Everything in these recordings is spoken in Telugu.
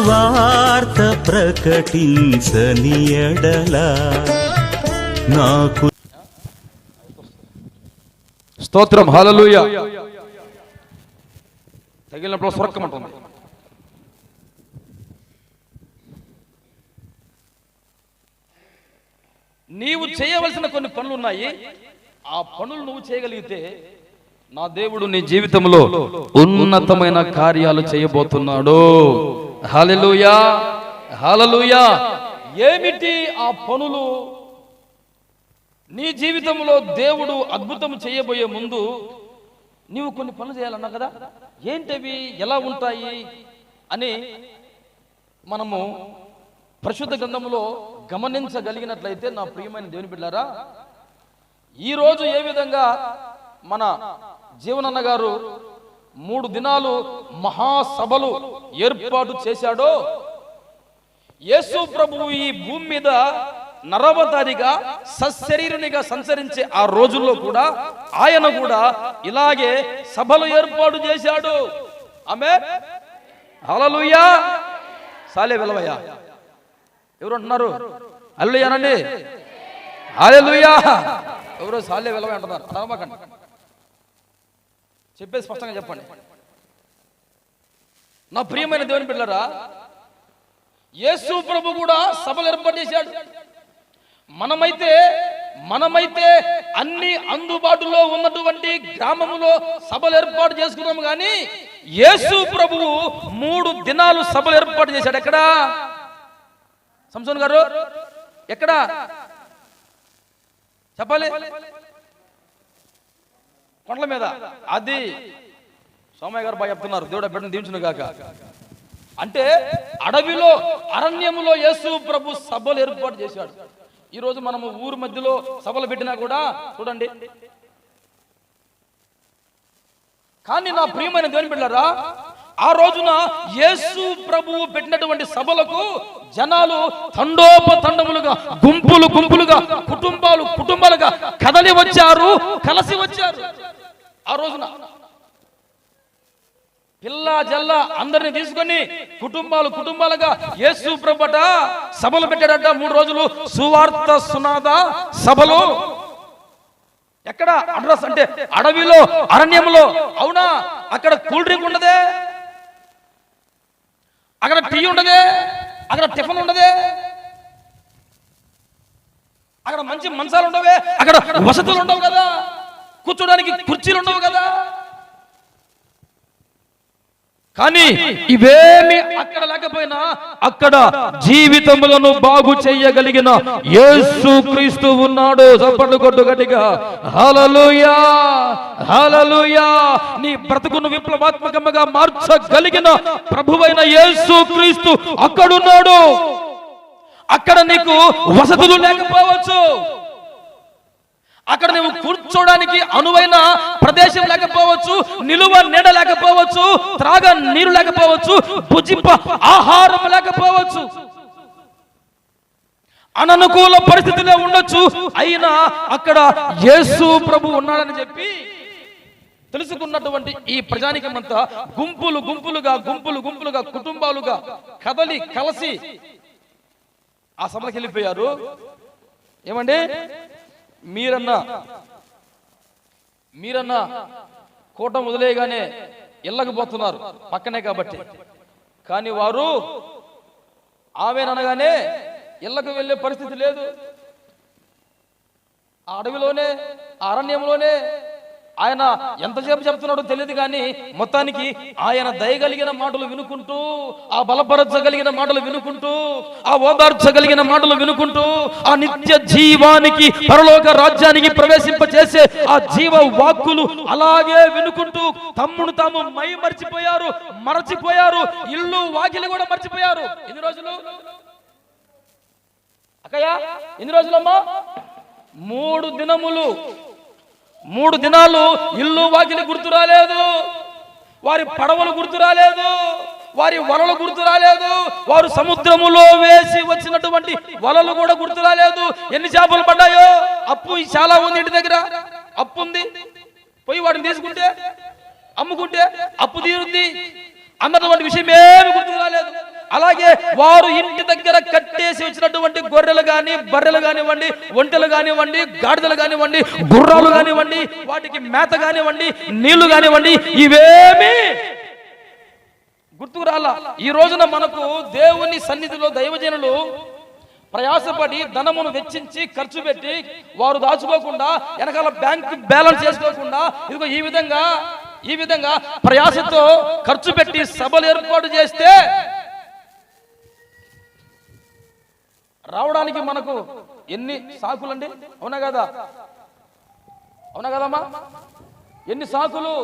సువార్త ప్రకటించని ఎడల నాకు స్తోత్రం. హల్లెలూయా. తగిలినప్పుడు స్వర్గమంటుంది. నీవు చేయవలసిన కొన్ని పనులు ఉన్నాయి. ఆ పనులు నువ్వు చేయగలిగితే నా దేవుడు నీ జీవితంలో ఉన్నతమైన కార్యాలు చేయబోతున్నాడు. హల్లెలూయా, హల్లెలూయా. ఏమిటి ఆ పనులు? నీ జీవితంలో దేవుడు అద్భుతం చేయబోయే ముందు నీవు కొన్ని పనులు చేయాలన్నా కదా. ఏంటవి, ఎలా ఉంటాయి అని మనము పరిశుద్ధ గ్రంథంలో గమనించగలిగినట్లయితే నా ప్రియమైన దేవుని బిడ్డలారా, ఈరోజు ఏ విధంగా మన జీవనన్న గారు 3 దినాలు మహాసభలు ఏర్పాటు చేశాడో, యేసు ప్రభువు ఈ భూమి మీద నరవతారిగా సశరీరునిగా సంచరించే ఆ రోజుల్లో కూడా ఆయన కూడా ఇలాగే సభలు ఏర్పాటు చేశాడు. ఆమేన్, హల్లెలూయా. సాలే వెలవయ్య ఎవరు అంటున్నారు? హల్లెలూయా అనండి. హల్లెలూయా. ఎవరో సాలే వెలవయ్య అంటున్నారు. అనమాకండి, చెప్పేది స్పష్టంగా చెప్పండి. నా ప్రియమైన దేవుని బిడ్డలారా, యేసు ప్రభు కూడా సభలు ఏర్పాటు చేశాడు. మనమైతే అన్ని అందుబాటులో ఉన్నటువంటి గ్రామములో సభలు ఏర్పాటు చేసుకున్నాము, కానీ యేసు ప్రభువు 3 దినాలు సభలు ఏర్పాటు చేశాడు. ఎక్కడ? సంసోన్ గారు ఎక్కడ చెప్పాలి? కొండల మీద. అది సోమయ్య గారు బాగా చెప్తున్నారు. దేవుడు బిడ్డను దీవించును గాక. అంటే అడవిలో, అరణ్యములో యేసు ప్రభు సభలు ఏర్పాటు చేశాడు. ఈ రోజు మనము ఊరు మధ్యలో సభలు పెట్టినా కూడా చూడండి. కానీ నా ప్రియమైన దేవుని బిడ్డలారా, ఆ రోజున యేసు ప్రభువు పెట్టినటువంటి సభలకు జనాలు తండోపతండములుగా, గుంపులు గుంపులుగా, కుటుంబాలుగా కదలి వచ్చారు, కలిసి వచ్చారు. ఆ రోజున పిల్ల జల్ల అందరిని తీసుకొని కుటుంబాలుగా యేసు ప్రభుట సభలు పెట్టాడట. 3 రోజులు సువార్త సునాద సభలు. ఎక్కడ? అడ్రస్ అంటే అడవిలో, అరణ్యంలో. అవునా? అక్కడ కూల్ డ్రింక్ ఉండదే, అక్కడ టీ ఉండదే, అక్కడ టిఫిన్ ఉండదే, అక్కడ మంచి మంచాలు ఉండవే, అక్కడ వసతులు ఉండవు కదా, కూర్చోడానికి కుర్చీలు ఉండవు కదా. కానీ ఇవేమి అక్కడ లేకపోయినా అక్కడ జీవితములను బాగు చేయగలిగిన యేసు క్రీస్తు ఉన్నాడు. చప్పట్లు కొట్టు గట్టిగా. హల్లెలూయా, హల్లెలూయా. నీ బ్రతుకును విప్లవాత్మకంగా మార్చగలిగిన ప్రభువైన యేసు క్రీస్తు అక్కడున్నాడు. అక్కడ నీకు వసతులు లేకపోవచ్చు, అక్కడ నువ్వు కూర్చోడానికి అనువైన ప్రదేశం లేకపోవచ్చు, నిలువ నీడ లేకపోవచ్చు, త్రాగ నీరు లేకపోవచ్చు, భుజింప ఆహారం లేకపోవచ్చు, అననుకూల పరిస్థితిలో ఉండొచ్చు. అయినా అక్కడ యేసు ప్రభు ఉన్నాడని చెప్పి తెలుసుకున్నటువంటి ఈ ప్రజానికమంతా గుంపులుగా కుటుంబాలుగా కదలి కలిసి ఆ సభలకు వెళ్ళిపోయారు. ఏమండి, మీరన్నా కూటం వదిలేయగానే ఇళ్ళకపోతున్నారు, పక్కనే కాబట్టి. కానీ వారు ఆమెననగానే ఇళ్ళకు వెళ్ళే పరిస్థితి లేదు. ఆ అడవిలోనే, ఆ అరణ్యంలోనే ఆయన ఎంతసేపు చెప్తున్నాడో తెలియదు, కానీ మొత్తానికి ఆయన దయగలిగిన మాటలు వినుకుంటూ, ఆ బలపరచగలిగిన మాటలు వినుకుంటూ, ఆ ఓదార్చగలిగిన మాటలు వినుకుంటూ, ఆ నిత్య జీవానికి, పరలోక రాజ్యానికి ప్రవేశింపచేసే ఆ జీవ వాక్కులు అలాగే వినుకుంటూ తమ్మును తాము మరచిపోయారు. ఇల్లు వాకిలి కూడా మర్చిపోయారు. ఎన్ని రోజులు అక్కయ్య? ఎన్ని రోజులమ్మా? 3 దినాలు ఇల్లు వాకిలి గుర్తు రాలేదు, వారి పడవలు గుర్తు రాలేదు, వారి వలలు గుర్తు రాలేదు, వారు సముద్రములో వేసి వచ్చినటువంటి వలలు కూడా గుర్తు రాలేదు. ఎన్ని చేపలు పడ్డాయో, అప్పు చాలా ఉంది, ఇంటి దగ్గర అప్పు ఉంది, పోయి వాటిని తీసుకుంటే అమ్ముకుంటే అప్పు తీరుంది అన్నటువంటి విషయం ఏమి గుర్తు రాలేదు. అలాగే వారు ఇంటి దగ్గర కట్టేసి వచ్చినటువంటి గొర్రెలు గాని, బర్రెలు కానివ్వండి, ఒంటెలు కానివ్వండి, గాడిదలు కానివ్వండి, గుర్రాలు కానివ్వండి, వాటికి మేత కానివ్వండి, నీళ్లు కానివ్వండి, ఇవేమి గుర్తుకు రాలా. ఈ రోజున మనకు దేవుని సన్నిధిలో దైవజనులు ప్రయాసపడి ధనమును వెచ్చించి ఖర్చు పెట్టి వారు దాచుకోకుండా, వెనకాల బ్యాంక్ బ్యాలెన్స్ చేసుకోకుండా, ఇదిగో ఈ విధంగా ప్రయాసతో ఖర్చు పెట్టి సభలు ఏర్పాటు చేస్తే రావడానికి మనకు ఎన్ని సాకులండి? అవునా కదమ్మా? ఎన్ని సాకులు,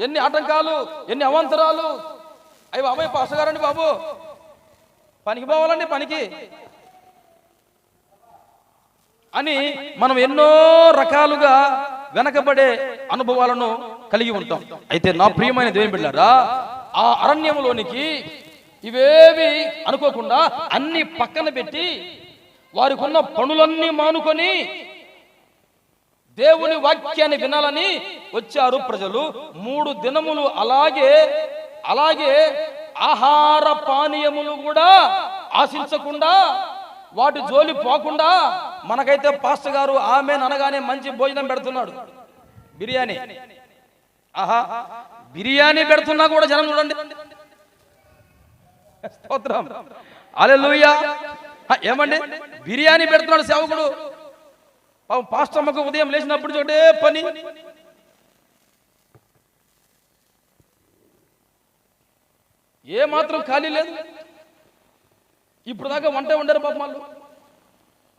ఎన్ని ఆటంకాలు, ఎన్ని అవాంతరాలు. అయ్యి బాబాయ్ పాసగారండి బాబు, పనికి పోవాలండి, పనికి అని మనం ఎన్నో రకాలుగా వెనకబడే అనుభవాలను కలిగి ఉంటాం. అయితే నా ప్రియమైన దేవుని బిడ్డలారా, ఆ అరణ్యంలోనికి ఇవేవి అనుకోకుండా అన్ని పక్కన పెట్టి వారికి ఉన్న పనులన్నీ మానుకొని దేవుని వాక్యాన్ని వినాలని వచ్చారు ప్రజలు. 3 దినములు అలాగే ఆహార పానీయములు కూడా ఆశించకుండా, వాటి జోలి పోకుండా, మనకైతే పాస్టర్ గారు ఆమెన్ అనగానే మంచి భోజనం పెడుతున్నాడు, బిర్యానీ. బిర్యానీ పెడుతున్నా కూడా జనం చూడండి, స్తోత్రం, హల్లెలూయా. ఏమండి, బిర్యానీ పెడుతున్నాడు సేవకుడు. పాస్టర్ అమ్మకు ఉదయం లేచినప్పుడు చూడే పని. ఏ మాత్రం ఖాళీ లేదు. ఇప్పుడు దాకా వంట వండారు పాపం వాళ్ళు.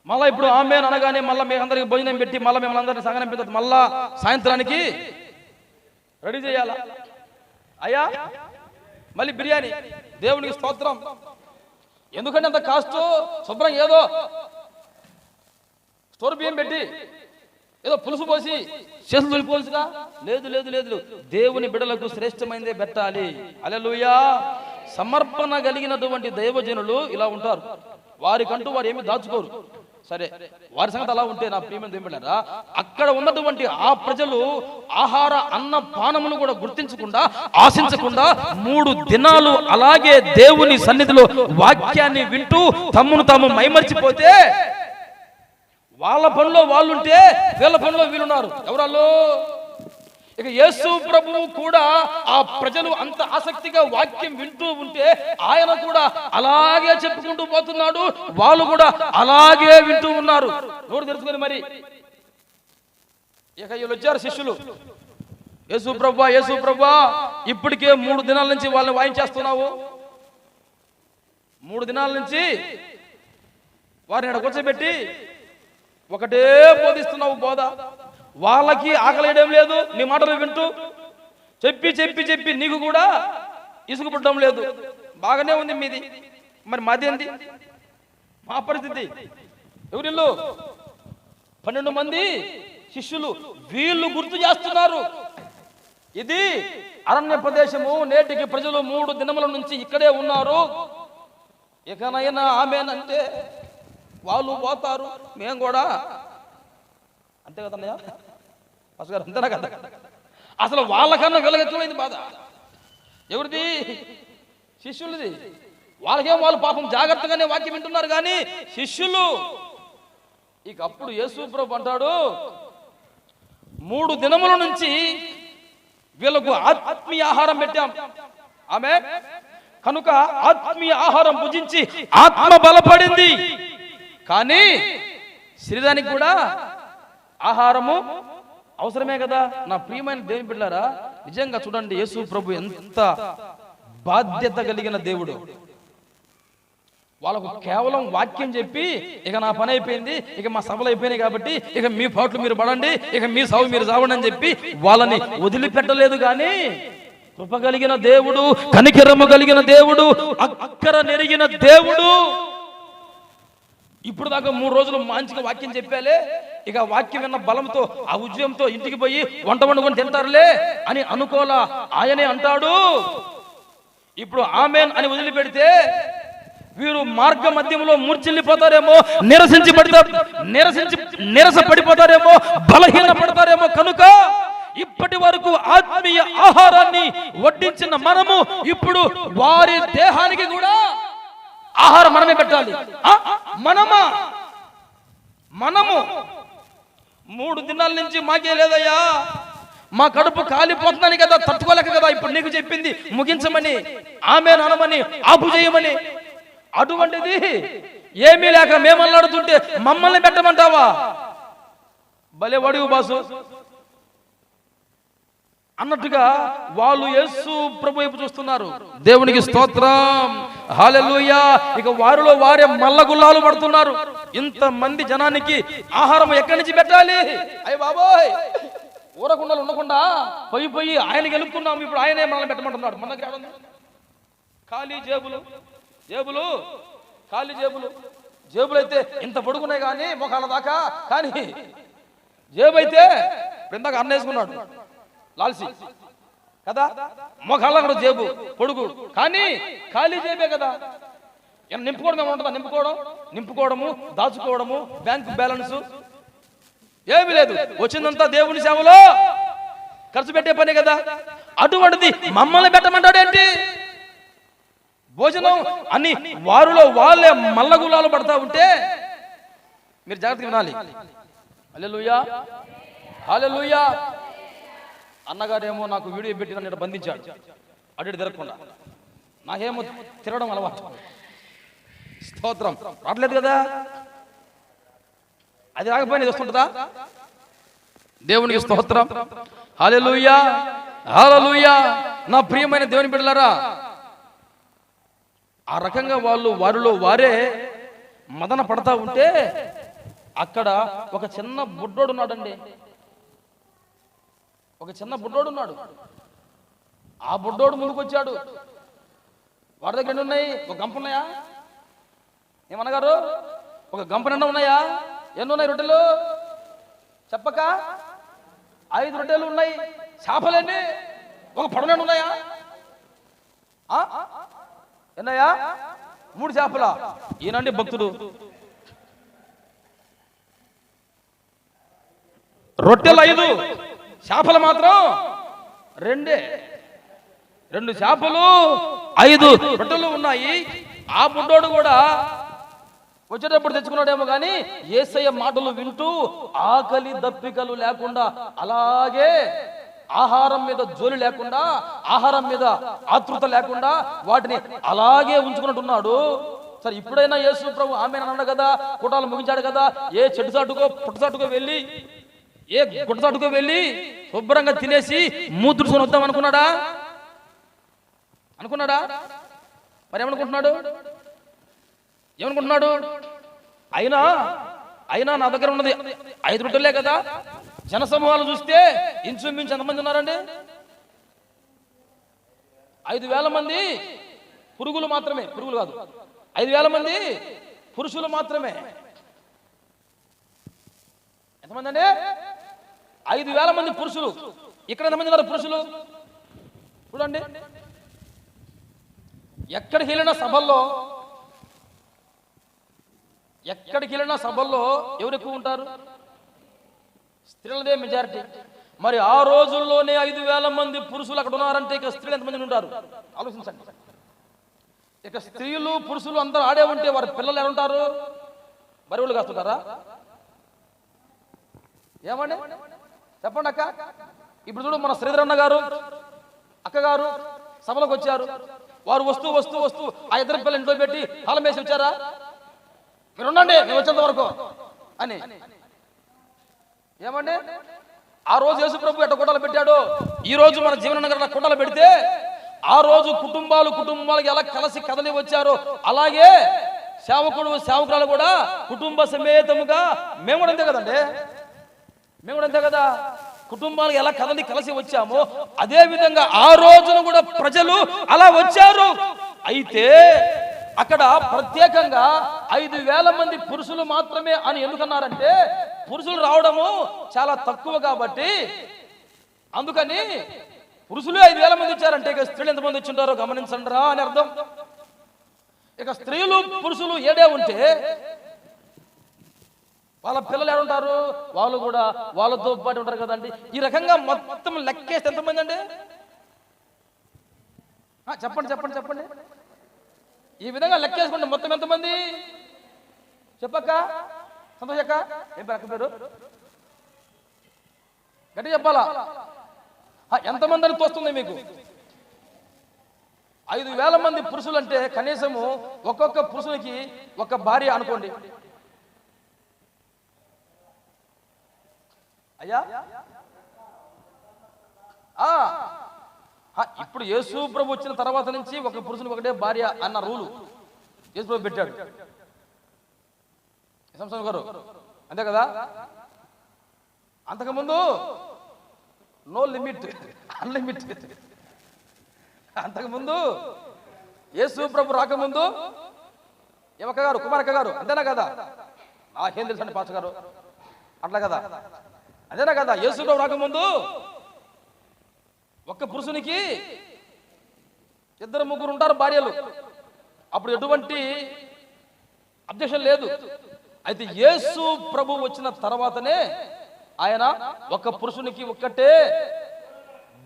మళ్ళీ ఇప్పుడు ఆమెన్ అనగానే మళ్ళీ మీ అందరికి భోజనం పెట్టి మళ్ళీ మిమ్మల్ని అందరినీ సంగనం పెట్టి మళ్ళా సాయంత్రానికి రెడీ చేయాలా? అయ్యా మళ్ళీ బిర్యానీ. దేవునికి స్తోత్రం. ఎందుకంటే అంత కాస్ట్. శుభ్రం ఏదో స్టోర్ బియ్యం పెట్టి ఏదో పులుసు పోసి చేతులు దులిపోల్సుగా? లేదు. దేవుని బిడ్డలకు శ్రేష్టమైనదే పెట్టాలి. హల్లెలూయా. సమర్పణ కలిగినటువంటి దైవజనులు ఇలా ఉంటారు. వారికంటూ వారు ఏమి దాచుకోరు. సరే, వారి సంగతి అలా ఉంటే నా ప్రియమైన దేవుని బిడ్డలారా, అక్కడ ఉన్నటువంటి ఆ ప్రజలు ఆహార అన్న పానములు కూడా గుర్తించకుండా, ఆశించకుండా 3 దినాలు అలాగే దేవుని సన్నిధిలో వాక్యాన్ని వింటూ తమ్మును తాము మైమర్చిపోతే, వాళ్ళ పనిలో వాళ్ళుంటే వీళ్ళ పనిలో వీళ్ళున్నారు. ఎవరాళ్ళు? ఇక యేసు ప్రభువు కూడా ఆ ప్రజలు అంత ఆసక్తిగా వాక్యం వింటూ ఉంటే ఆయన కూడా అలాగే చెప్పుకుంటూ పోతున్నాడు, వాళ్ళు కూడా అలాగే వింటూ ఉన్నారు. నోరు తెరుచుకొని మరి ఇక వీళ్ళు వచ్చారు శిష్యులు. యేసు ప్రభువా ఇప్పటికే 3 దినాల నుంచి వాళ్ళని వాయించేస్తున్నావు, 3 దినాల నుంచి వారిని ఇక్కడ కూర్చోబెట్టి ఒకటే బోధిస్తున్నావు బోధ. వాళ్ళకి ఆకలేయడం లేదు నీ మాటలు వింటూ, చెప్పి నీకు కూడా ఇసుగు పుట్టడం లేదు. బాగానే ఉంది మీది, మరి మాది ఏంది? మా పరిస్థితి. ఎవరిల్లు? 12 మంది శిష్యులు. వీళ్ళు గుర్తు చేస్తున్నారు, ఇది అరణ్య ప్రదేశము, నేటికి ప్రజలు 3 దినముల నుంచి ఇక్కడే ఉన్నారు, ఇకనైనా ఆమెనంటే వాళ్ళు పోతారు, మేము కూడా అంతే కదన్నయ్య పాస్ గారు, అంతేనా కదా? అసలు వాళ్ళకన్నా వెలగెక్కువైంది బాధ. ఎవరిది? శిష్యులది. వాళ్ళకేం వాళ్ళు పాపం జాగ్రత్తగానే వాక్యం వింటున్నారు, కానీ శిష్యులు ఇక అప్పుడు యేసు ప్రభు అంటాడు, 3 దినముల నుంచి వీళ్ళకు ఆత్మీయ ఆహారం పెట్టాం. ఆమె కనుక ఆత్మీయ ఆహారం భుజించి ఆత్మ బలపడింది, కానీ శరీరానికి కూడా ఆహారము అవసరమే కదా. నా ప్రియమైన దేవుని బిడ్డలారా, నిజంగా చూడండి, యేసు ప్రభు ఎంత బాధ్యత కలిగిన దేవుడు. వాళ్ళకు కేవలం వాక్యం చెప్పి ఇక నా పని అయిపోయింది, ఇక మా సభలు అయిపోయినాయి కాబట్టి ఇక మీ పాటలు మీరు పడండి, ఇక మీ సభ మీరు చావండి అని చెప్పి వాళ్ళని వదిలిపెట్టలేదు. కానీ కృప కలిగిన దేవుడు, కనికరము కలిగిన దేవుడు, అక్కర నెరిగిన దేవుడు. ఇప్పుడు దాకా 3 రోజులు మంచిగా వాక్యం చెప్పాలే, ఇక వాక్యం విన్న బలంతో ఆ ఉద్యమంతో ఇంటికి పోయి వంట వండుకొని తింటారులే అని అనుకోలా. ఆయనే అంటాడు, ఇప్పుడు ఆమెన్ అని వదిలిపెడితే వీరు మార్గ మధ్యంలో మూర్ఛిల్లిపోతారేమో, నిరస పడిపోతారేమో, బలహీన పడతారేమో. కనుక ఇప్పటి వరకు ఆత్మీయ ఆహారాన్ని వడ్డించిన మనము ఇప్పుడు వారి దేహానికి కూడా ఆహారం మనమే పెట్టాలి. మనము 3 దినాల నుంచి మాకే లేదయ్యా, మా కడుపు కాలిపోతుందని కదా, తట్టుకోలేక కదా ఇప్పుడు నీకు చెప్పింది ముగించమని, ఆమె అనమని, ఆపు చేయమని. అటువంటిది ఏమీ లేక మేమల్లాడుతుంటే మమ్మల్ని పెట్టమంటావా? భలే వడివు బాసు అన్నట్టుగా వాళ్ళు యేసు ప్రభు వైపు చూస్తున్నారు. దేవునికి స్తోత్రం, హల్లెలూయా. ఇక వారిలో వారే మల్లగుల్లాలు పడుతున్నారు. ఇంతమంది జనానికి ఆహారం ఎక్కడి నుంచి పెట్టాలి? అయ్య బాబోయ్, ఊరకుండలు ఉండకుండా పోయి ఆయన గెలుపుకున్నాం. ఇప్పుడు ఆయనే మనల్ని పెట్టమంటున్నాడు. మన దగ్గర ఖాళీ జేబులు అయితే ఇంత పొడుగున్నాయి కానీ మొఖాల దాకా, కానీ జేబు అయితే ఇందాక అన్న వేసుకున్నాడు లాల్సి కదా, మొఖాల కూడా జేబు పొడుగు కానీ ఖాళీ జేబే కదా. నింపుకోవడం ఏమైనా ఉంటుందా? నింపుకోవడము, దాచుకోవడము, బ్యాంకు బ్యాలెన్స్ ఏమీ లేదు. వచ్చిందంతా దేవుని సేవలో ఖర్చు పెట్టే పని కదా. అటువంటిది మమ్మల్ని పెట్టమంటాడేంటి? భోజనం అని వారిలో వాళ్ళే మల్లగులాలు పడతా ఉంటే మీరు జాగ్రత్తగా వినాలి. హల్లెలూయా, హల్లెలూయా. అన్నగారేమో నాకు వీడియో పెట్టి నన్ను బంధించాడు, అడిగి తిరగకుండా. నాకేమో తిరగడం అలవాటు. స్తోత్రం, రావట్లేదు కదా. అది రాకపోయినా ఇది వస్తుంటుందా? దేవునికి స్తోత్రం, హల్లెలూయా, హల్లెలూయా. నా ప్రియమైన దేవుని బిడ్డలారా, ఆ రకంగా వారిలో వారే మదన పడతా ఉంటే అక్కడ ఒక చిన్న బుడ్డోడు ఉన్నాడండి. ఒక చిన్న బుడ్డోడు ఉన్నాడు. ఆ బుడ్డోడు ముందుకొచ్చాడు. వాడి దగ్గర ఎన్ని ఉన్నాయి? ఒక గంప ఉన్నాయా? ఏమన్నగారు, ఒక గంప నిండా ఉన్నాయా? ఎన్ని ఉన్నాయి రొట్టెలు? చెప్పక 5 రొట్టెలు ఉన్నాయి. చేపలేండి ఒక పడవ ఉన్నాయా? ఎన్నయ్యా? 3 చేపలా? ఈయనండి భక్తుడు. రొట్టెలు 5, చేపలు మాత్రం 2 చేపలు 5 రొట్టెలు ఉన్నాయి. ఆ బుడ్డోడు కూడా వచ్చేటప్పుడు తెచ్చుకున్నాడేమో కానీ యేసయ్య మాటలు వింటూ ఆకలి దప్పికలు లేకుండా, అలాగే ఆహారం మీద జోలి లేకుండా, ఆహారం మీద ఆతృత లేకుండా వాటిని అలాగే ఉంచుకున్నట్టున్నాడు. సరే, ఇప్పుడైనా యేసు ప్రభు ఆమె అన్నాడు కదా, కూటాలు ముగించాడు కదా, ఏ చెట్టు చాటుకో పుట్టు చాటుకో వెళ్ళి, ఏ గుట్ట చాటుకో వెళ్ళి శుభ్రంగా తినేసి మూతుడుకొని వద్దాం అనుకున్నాడా? మరి ఏమనుకుంటున్నాడు? అయినా నా దగ్గర ఉన్నది 5 రొట్టెలే కదా. జనసమూహాలు చూస్తే ఇంచుమించు ఎంతమంది ఉన్నారండి? 5,000 మంది పురుగులు మాత్రమే, పురుగులు కాదు, 5,000 మంది పురుషులు మాత్రమే. ఎంతమంది అండి? 5,000 మంది పురుషులు. ఇక్కడ ఎంతమంది ఉన్నారు పురుషులు? చూడండి, ఎక్కడికి వెళ్ళిన సభల్లో ఎవరు ఎక్కువ ఉంటారు? స్త్రీలదే మెజారిటీ. మరి ఆ రోజుల్లోనే 5,000 మంది పురుషులు అక్కడ ఉన్నారంటే ఇక స్త్రీలు ఎంతమంది ఉంటారు? ఆలోచించండి. ఇక స్త్రీలు పురుషులు అందరూ ఆడే ఉంటే వారి పిల్లలు ఎలా ఉంటారు? బరువులు కాస్తుంటారా? ఏమండి చెప్పండి అక్క. ఇప్పుడు చూడు, మన శ్రీధరన్న గారు అక్కగారు సభలోకి వచ్చారు. వారు వస్తూ ఆ 2 పిల్లలు ఇంట్లో పెట్టి తాళం వేసి వచ్చారా? మీరు ఉండండి, మేము వచ్చేంత వరకు అని. ఏమండి, ఆ రోజు యేసు ప్రభు ఎట్ట కుండలు పెట్టాడు, ఈ రోజు మన జీవన నగర కుండలు పెడితే ఆ రోజు కుటుంబాలకు ఎలా కలిసి కదలి వచ్చారో అలాగే సేవకురాలు కూడా కుటుంబ సమేతముగా మేము కూడా అంతే కదండి. మేము కూడా అంతే కదా. కుటుంబాలకు ఎలా కలిసి వచ్చామో అదే విధంగా ఆ రోజున కూడా ప్రజలు అలా వచ్చారు. అయితే అక్కడ ప్రత్యేకంగా 5,000 మంది పురుషులు మాత్రమే అని ఎందుకన్నారంటే, పురుషులు రావడము చాలా తక్కువ కాబట్టి, అందుకని పురుషులు 5,000 మంది వచ్చారంటే ఇక స్త్రీలు ఎంతమంది వచ్చి ఉంటారో గమనించండి రా అని అర్థం. ఇక స్త్రీలు పురుషులు ఏడే ఉంటే వాళ్ళ పిల్లలు ఏడుంటారు? వాళ్ళు కూడా వాళ్ళతో పాటు ఉంటారు కదండి. ఈ రకంగా మొత్తం లెక్కేస్తే ఎంతమంది అండి? చెప్పండి. ఈ విధంగా లెక్కేసుకుంటే మొత్తం ఎంతమంది చెప్పక్క? సంతోషక్క ఏం పేరు అక్క పేరు? గట్టి చెప్పాలా? ఎంతమంది అని తోస్తుంది మీకు? 5,000 మంది పురుషులు అంటే కనీసము ఒక్కొక్క పురుషునికి ఒక భార్య అనుకోండి. అయ్యా ఇప్పుడు యేసు ప్రభు వచ్చిన తర్వాత నుంచి ఒక పురుషునికి ఒకటే భార్య అన్న రూలు యేసు ప్రభు పెట్టాడు గారు, అంతే కదా? అంతకుముందు నో లిమిట్, అన్లిమిటెడ్. అంతకుముందు యేసు ప్రభు రాకముందు ఏమక్క గారు, కుమారక్క గారు, అంతేనా కదా? నాకేం తెలుసు అండి పాస్టర్ గారు, అట్లా కదా? అదేనా కదా? యేసు ప్రభు రాకముందు ఒక్క పురుషునికి 2-3 ఉంటారు భార్యలు. అప్పుడు ఎటువంటి అబ్జెక్షన్ లేదు. అయితే యేసు ప్రభు వచ్చిన తర్వాతనే ఆయన ఒక పురుషునికి ఒక్కటే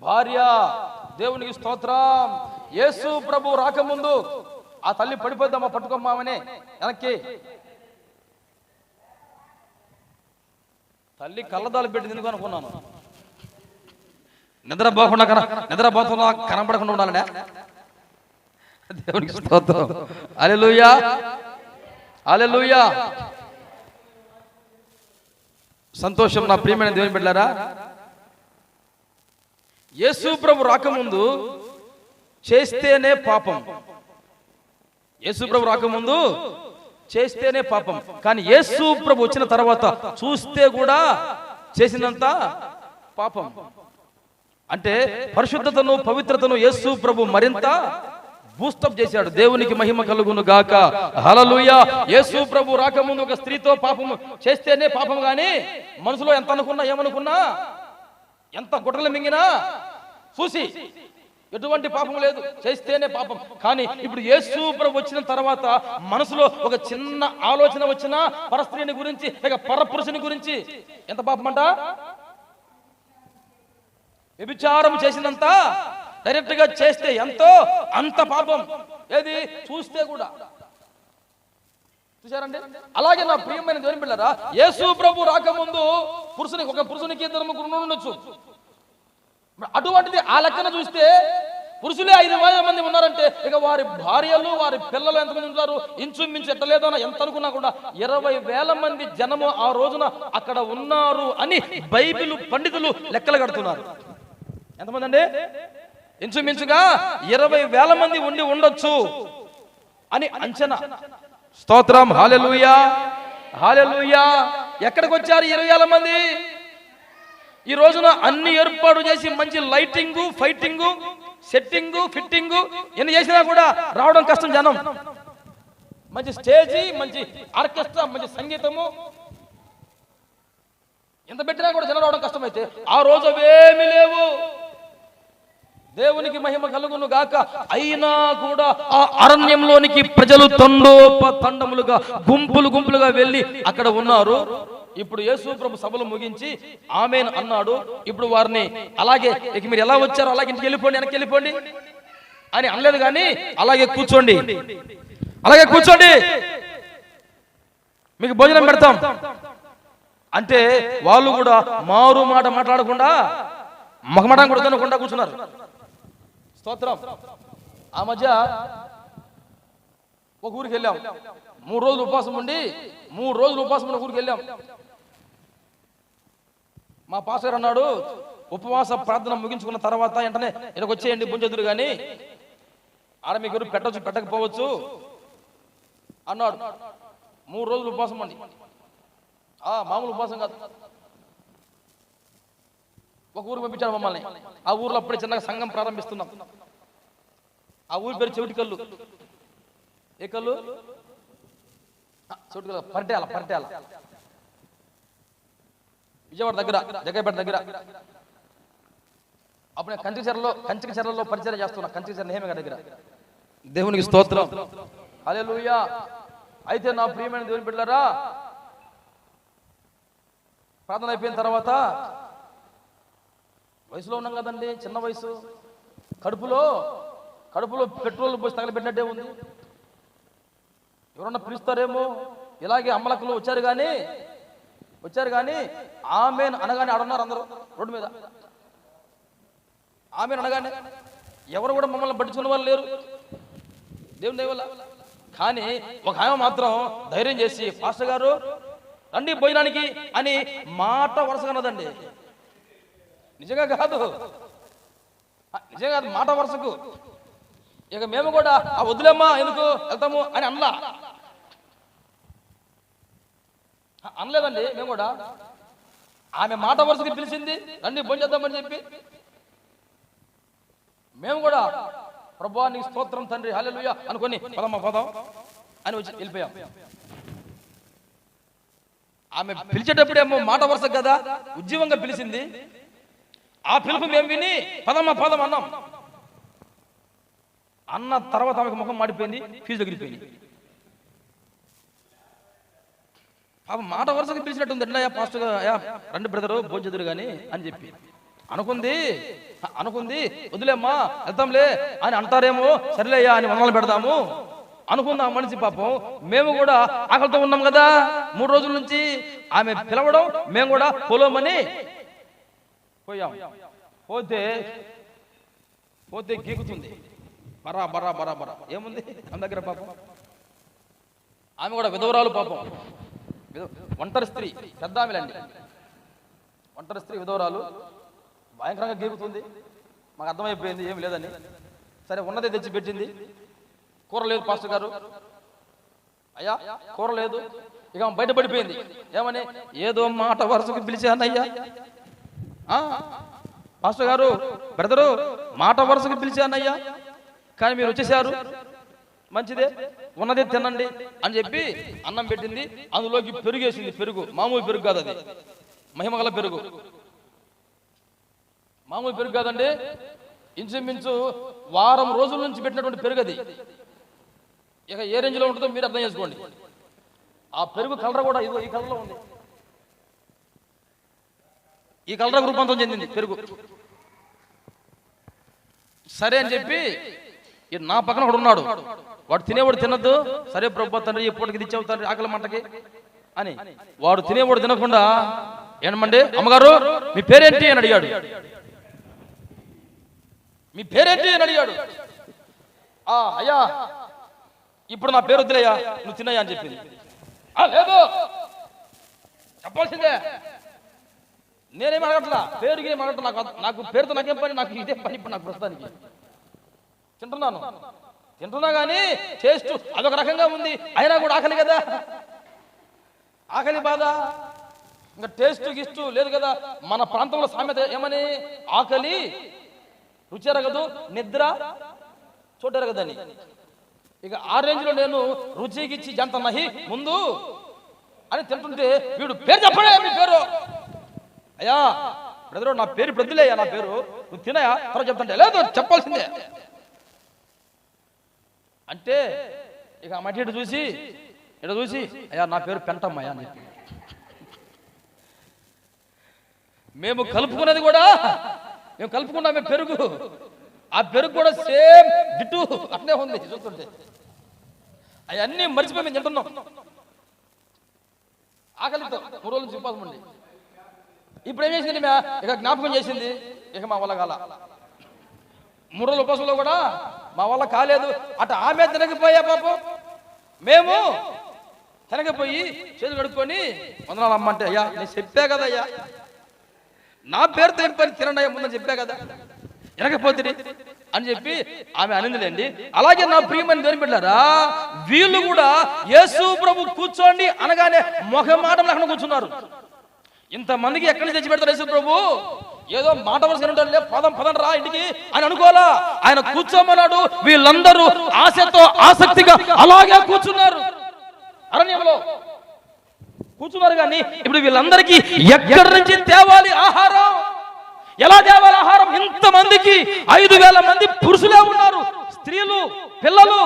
భార్య. దేవునికి స్తోత్రం. యేసు ప్రభు రాకముందు ఆ తల్లి పడిపోద్దామా పట్టుకోమ్మామని వెనక్కి తల్లి కళ్ళదాలు పెట్టింది ఎందుకు అనుకున్నాను. నిద్రపోకుండా కనపడకుండా ఉండాలనే. దేవునికి స్తోత్రం. హల్లెలూయా, హల్లెలూయా. సంతోషం నా ప్రియమైన దేవుని బిడ్డలారా. యేసు ప్రభు రాకముందు చేస్తేనే పాపం. యేసు ప్రభు రాకముందు చేస్తేనే పాపం. కానీ యేసు ప్రభు వచ్చిన తర్వాత చూస్తే కూడా చేసినంత పాపం. అంటే పరిశుద్ధతను పవిత్రతను యేసు ప్రభు మరింత బూస్టప్ చేశాడు. దేవునికి మహిమ కలుగును గాక. హల్లెలూయా. యేసు ప్రభు రాకముందు ఒక స్త్రీతో పాపం చేస్తేనే పాపం. గాని మనసులో ఎంత అనుకున్నా ఏమనుకున్నా ఎంత గుడ్డలు మింగినా చూసి ఎటువంటి పాపం లేదు, చేస్తేనే పాపం. కానీ ఇప్పుడు యేసు ప్రభు వచ్చిన తర్వాత మనసులో ఒక చిన్న ఆలోచన వచ్చినా పరస్త్రీని గురించి లేక పరపురుషుని గురించి ఎంత పాపం అంట? వ్యభిచారం చేసినంత డైరెక్ట్ గా చేస్తే ఎంతో అంత పాపం. ఏది చూస్తే కూడా. చూశారండి? అలాగే నా ప్రియమైన దేవుని బిడ్డలారా, యేసు ప్రభు రాకముందు ఒక పురుషునికి 2-3 ఉండొచ్చు. అటువంటిది ఆ లెక్కన చూస్తే పురుషులే 5,000 మంది ఉన్నారంటే ఇక వారి భార్యలు వారి పిల్లలు ఎంతమంది ఉంటారు? ఇంచుమించు ఎట్టలేదో ఎంత అనుకున్నా కూడా 20,000 మంది జనము ఆ రోజున అక్కడ ఉన్నారు అని బైబిల్ పండితులు లెక్కలు కడుతున్నారు. ఎంతమంది అండి? ఇంచుమించుగా 20,000 మంది ఉండి ఉండొచ్చు అని అంచనా. స్తోత్రం. హల్లెలూయా, హల్లెలూయా. ఎక్కడికి వచ్చారు 20,000 మంది? ఈ రోజున అన్ని ఏర్పాటు చేసి మంచి లైటింగ్, ఫైటింగ్, సెట్టింగ్, ఫిట్టింగ్ ఎన్ని చేసినా కూడా రావడం కష్టం. జనం మంచి స్టేజీ, మంచి ఆర్కెస్ట్రా, మంచి సంగీతము ఎంత పెట్టినా కూడా జనం రావడం కష్టమైతే ఆ రోజు అవేమీ లేవు. దేవునికి మహిమ కలుగును గాక. అయినా కూడా ఆ అరణ్యంలోనికి ప్రజలు తండోపతండములుగా గుంపులుగా వెళ్ళి అక్కడ ఉన్నారు. ఇప్పుడు యేసు ప్రభు సభలు ముగించి ఆమేన్ అన్నాడు. ఇప్పుడు వారిని అలాగే ఇక మీరు ఎలా వచ్చారో అలాగే ఇంటికి వెళ్ళిపోండి, వెనక్కి వెళ్ళిపోండి అని అనలేదు. కానీ అలాగే కూర్చోండి, అలాగే కూర్చోండి, మీకు భోజనం పెడతాం అంటే వాళ్ళు కూడా మారు మాట మాట్లాడకుండా మగమటం కూడా తినకుండా కూర్చున్నారు. స్తోత్రం. ఆ మధ్య ఒక ఊరికి వెళ్ళాం. 3 రోజులు ఉపవాసం ఉండి ఊరికి వెళ్ళాం. మా పాస్టర్ అన్నాడు, ఉపవాస ప్రార్థన ముగించుకున్న తర్వాత వెంటనే ఇక్కడికి వచ్చేయండి, భుంజెదురు కానీ ఆడ మీకు ఎవరు పెట్టచ్చు పెట్టకపోవచ్చు అన్నాడు. 3 రోజులు ఉపవాసం అండి. మామూలు ఉపవాసం కాదు. ఒక ఊరు పంపించాడు మమ్మల్ని. ఆ ఊర్లో అప్పుడే చిన్నగా సంఘం ప్రారంభిస్తున్నాం. ఆ ఊరి పేరు చెవిటికల్లు. ఏ కల్లు? చెవిటికల్లు, పరిటాల విజయవాడ దగ్గర, జగ్గైపేట దగ్గర. అప్పుడు నేను కంచిక చెరలో పరిచయం చేస్తున్నా. కంచిక చెర నేహమియా దగ్గర. దేవునికి స్తోత్రం. హల్లెలూయా. అయితే నా ప్రియమైన దేవుని బిడ్డలారా, ప్రార్థన అయిపోయిన తర్వాత వయసులో ఉన్నాం కదండి, చిన్న వయసు. కడుపులో పెట్రోల్ పోసి తగలబెట్టినట్టే ఉంది. ఎవరన్నా పిలుస్తారేమో, ఇలాగే అమ్మలక్కలు వచ్చారు కానీ ఆమెన్ అనగానే ఆడున్నారు అందరూ రోడ్డు మీద. ఆమెన్ అనగానే ఎవరు కూడా మమ్మల్ని పట్టించుకున్న వాళ్ళు లేరు దేవుని దయ వల్ల. కానీ ఒక ఆమె మాత్రం ధైర్యం చేసి, పాస్టర్ గారు రండి భోజనానికి అని మాట వరుసగా అన్నదండి. నిజంగా కాదు మాట వరుసకు. ఇక మేము కూడా ఆ వద్దులేమ్మా ఎందుకు వెళ్తాము అని అనలేదండి. మేము కూడా ఆమె మాట వరుసకి పిలిచింది, రండి భోజనం చేద్దామని చెప్పి. మేము కూడా ప్రభువా నీకు స్తోత్రం తండ్రి హల్లెలూయా అనుకొని పదం అని వచ్చి వెళ్ళిపోయాం. ఆమె పిలిచేటప్పుడేమో మాట వరుస కదా ఉజ్జీవంగా పిలిచింది. ఆ పిలుపు మేము విని పదం అన్నాం. అన్న తర్వాత ఆమెకు ముఖం మాడిపోయింది, ఫీజు తగిలిపోయింది. మాట వరుసగా పిలిచినట్టుంది. ఎట్లా పాస్టర్ రండి బ్రదరు భోజదురు గాని అని చెప్పి అనుకుంది. వదిలేమ్మా వెళ్తాంలే అని అంటారేమో, సరేలేయ్యా అని వందలు పెడదాము అనుకుందాం మనిషి. పాపం మేము కూడా ఆకలితో ఉన్నాం కదా 3 రోజుల నుంచి. ఆమె పిలవడం మేము కూడా పొలమని పోయాం. పోతే గీకుతుంది బరా బరా బరా బరా. ఏముంది ఆమె దగ్గర పాపం? ఆమె కూడా విధవరాలు పాపం, ఒంటరి స్త్రీ, పెద్ద ఆమెలండి. ఒంటరి స్త్రీ విధవరాలు భయంకరంగా గీకుతుంది. మాకు అర్థమైపోయింది ఏమి లేదని. సరే ఉన్నదే తెచ్చి పెట్టింది. కూర లేదు పాస్టర్ గారు, అయ్యా కూర లేదు. ఇక బయటపడిపోయింది. ఏమని? ఏదో మాట వరుసకు పిలిచానయ్యా, పాస్టర్ గారు బ్రదరు మాట వరుసకు పిలిచానయ్యా, కానీ మీరు వచ్చేసారు, మంచిదే ఉన్నదే తినండి అని చెప్పి అన్నం పెట్టింది. అందులోకి పెరుగేసింది. పెరుగు మామూలు పెరుగు కాదు, అది మహిమగల పెరుగు. మామూలు పెరుగు కాదండి, ఇంచుమించు వారం రోజుల నుంచి పెట్టినటువంటి పెరుగు అది. ఇక ఏ రేంజ్లో ఉంటుందో మీరు అర్థం చేసుకోండి. ఆ పెరుగు కలర్ కూడా ఇదిగో ఈ కలర్లో ఉంది. ఈ కలర్ రూపాంతరం చెందింది పెరుగు. సరే అని చెప్పి నా పక్కన ఒకడు ఉన్నాడు, వాడు తినేవాడు తినద్దు. సరే ప్రభు తండ్రి ఎప్పటికి తెచ్చావు తండ్రి ఆకలి మంటకి అని. వాడు తినేవాడు తినకుండా ఏమండి అమ్మగారు మీ పేరేంటి అని అడిగాడు. మీ పేరేంటి అని అడిగాడు. అయ్యా ఇప్పుడు నా పేరు వద్దులేయ్యా, నువ్వు తినయ్యా అని చెప్పింది. లేదు చెప్పాల్సిందే, నేనేం అడగట్లా, పేరుకి ఏం అడగట్లా. నాకు పేరుతో నాకేం పని, నాకు ఇదే పని. ఇప్పుడు నాకు ప్రస్తుతానికి తింటున్నా కానీ టేస్ట్ అదొక రకంగా ఉంది. అయినా కూడా ఆకలి కదా, ఆకలి బాధ. ఇంకా టేస్ట్ గిస్టు లేదు కదా. మన ప్రాంతంలో సామెత ఏమని? ఆకలి రుచి ఎరగదు, నిద్ర చోటు ఎరగదని. ఇక ఆ రేంజ్లో నేను రుచికిచ్చి జంత నహి ముందు అని తింటుంటే వీడు పేరు చెప్పడే, మీ పేరు అయ్యా బ్రదరు నా పేరు ప్రద్దులేయ్యా, నా పేరు నువ్వు తినయా తర్వాత చెప్తుంటే లేదు చెప్పాల్సిందే అంటే. ఇక ఆ మట్టి ఇటు చూసి అయ్యా నా పేరు పెంటమ్మయ్యా అని చెప్పి. మేము కలుపుకున్నది కూడా మేము కలుపుకున్నామే పెరుగు. ఆ పెరుగు కూడా సేమ్ గిట్టు అట్నే ఉంది చూస్తుంటే. అవన్నీ మర్చిపోయి మేము తింటున్నాం ఆకలితో 3 రోజుల నుంచి ఉపాసం ఉండి. ఇప్పుడు ఏం చేసింది? ఇక జ్ఞాపకం చేసింది. ఇక మా వల్ల కాల 3 రోజుల ఉపాసంలో కూడా మా వల్ల కాలేదు. అటు ఆమె తినకపోయా పాపం, మేము తినకపోయి చేతులు కడుక్కొని వందనాలు అమ్మంటే, అయ్యా నేను చెప్పా కదా అయ్యా నా పేరుతో ఏం పని తినండి అయ్యా ముందని చెప్పా కదా, తినకపోతే అని చెప్పి ఆమె అనిందిలేండి. అలాగే నా ప్రియమని దేవుని బిడ్డలారా, వీళ్ళు కూడా యేసు ప్రభు కూర్చోండి అనగానే మొహమాటం లేకుండా కూర్చున్నారు. ఇంతమందికి ఎక్కడి నుంచి తెచ్చి పెడతారు యేసు ప్రభు? ఏదో మాట వరుస ఉంటాడు, పదం రా ఇంటికి అని అనుకోవాలా. ఆయన కూర్చోమన్నాడు. వీళ్ళందరూ ఆశతో ఆసక్తిగా అలాగే కూర్చున్నారు, అరణ్యంలో కూర్చున్నారు. కానీ ఇప్పుడు వీళ్ళందరికీ ఎక్కడి నుంచి తేవాలి ఆహారం? ఎలా తేవాలి ఆహారం? ఇంతమందికి 5,000 మంది పురుషులే ఉన్నారు, స్త్రీలు, పిల్లలు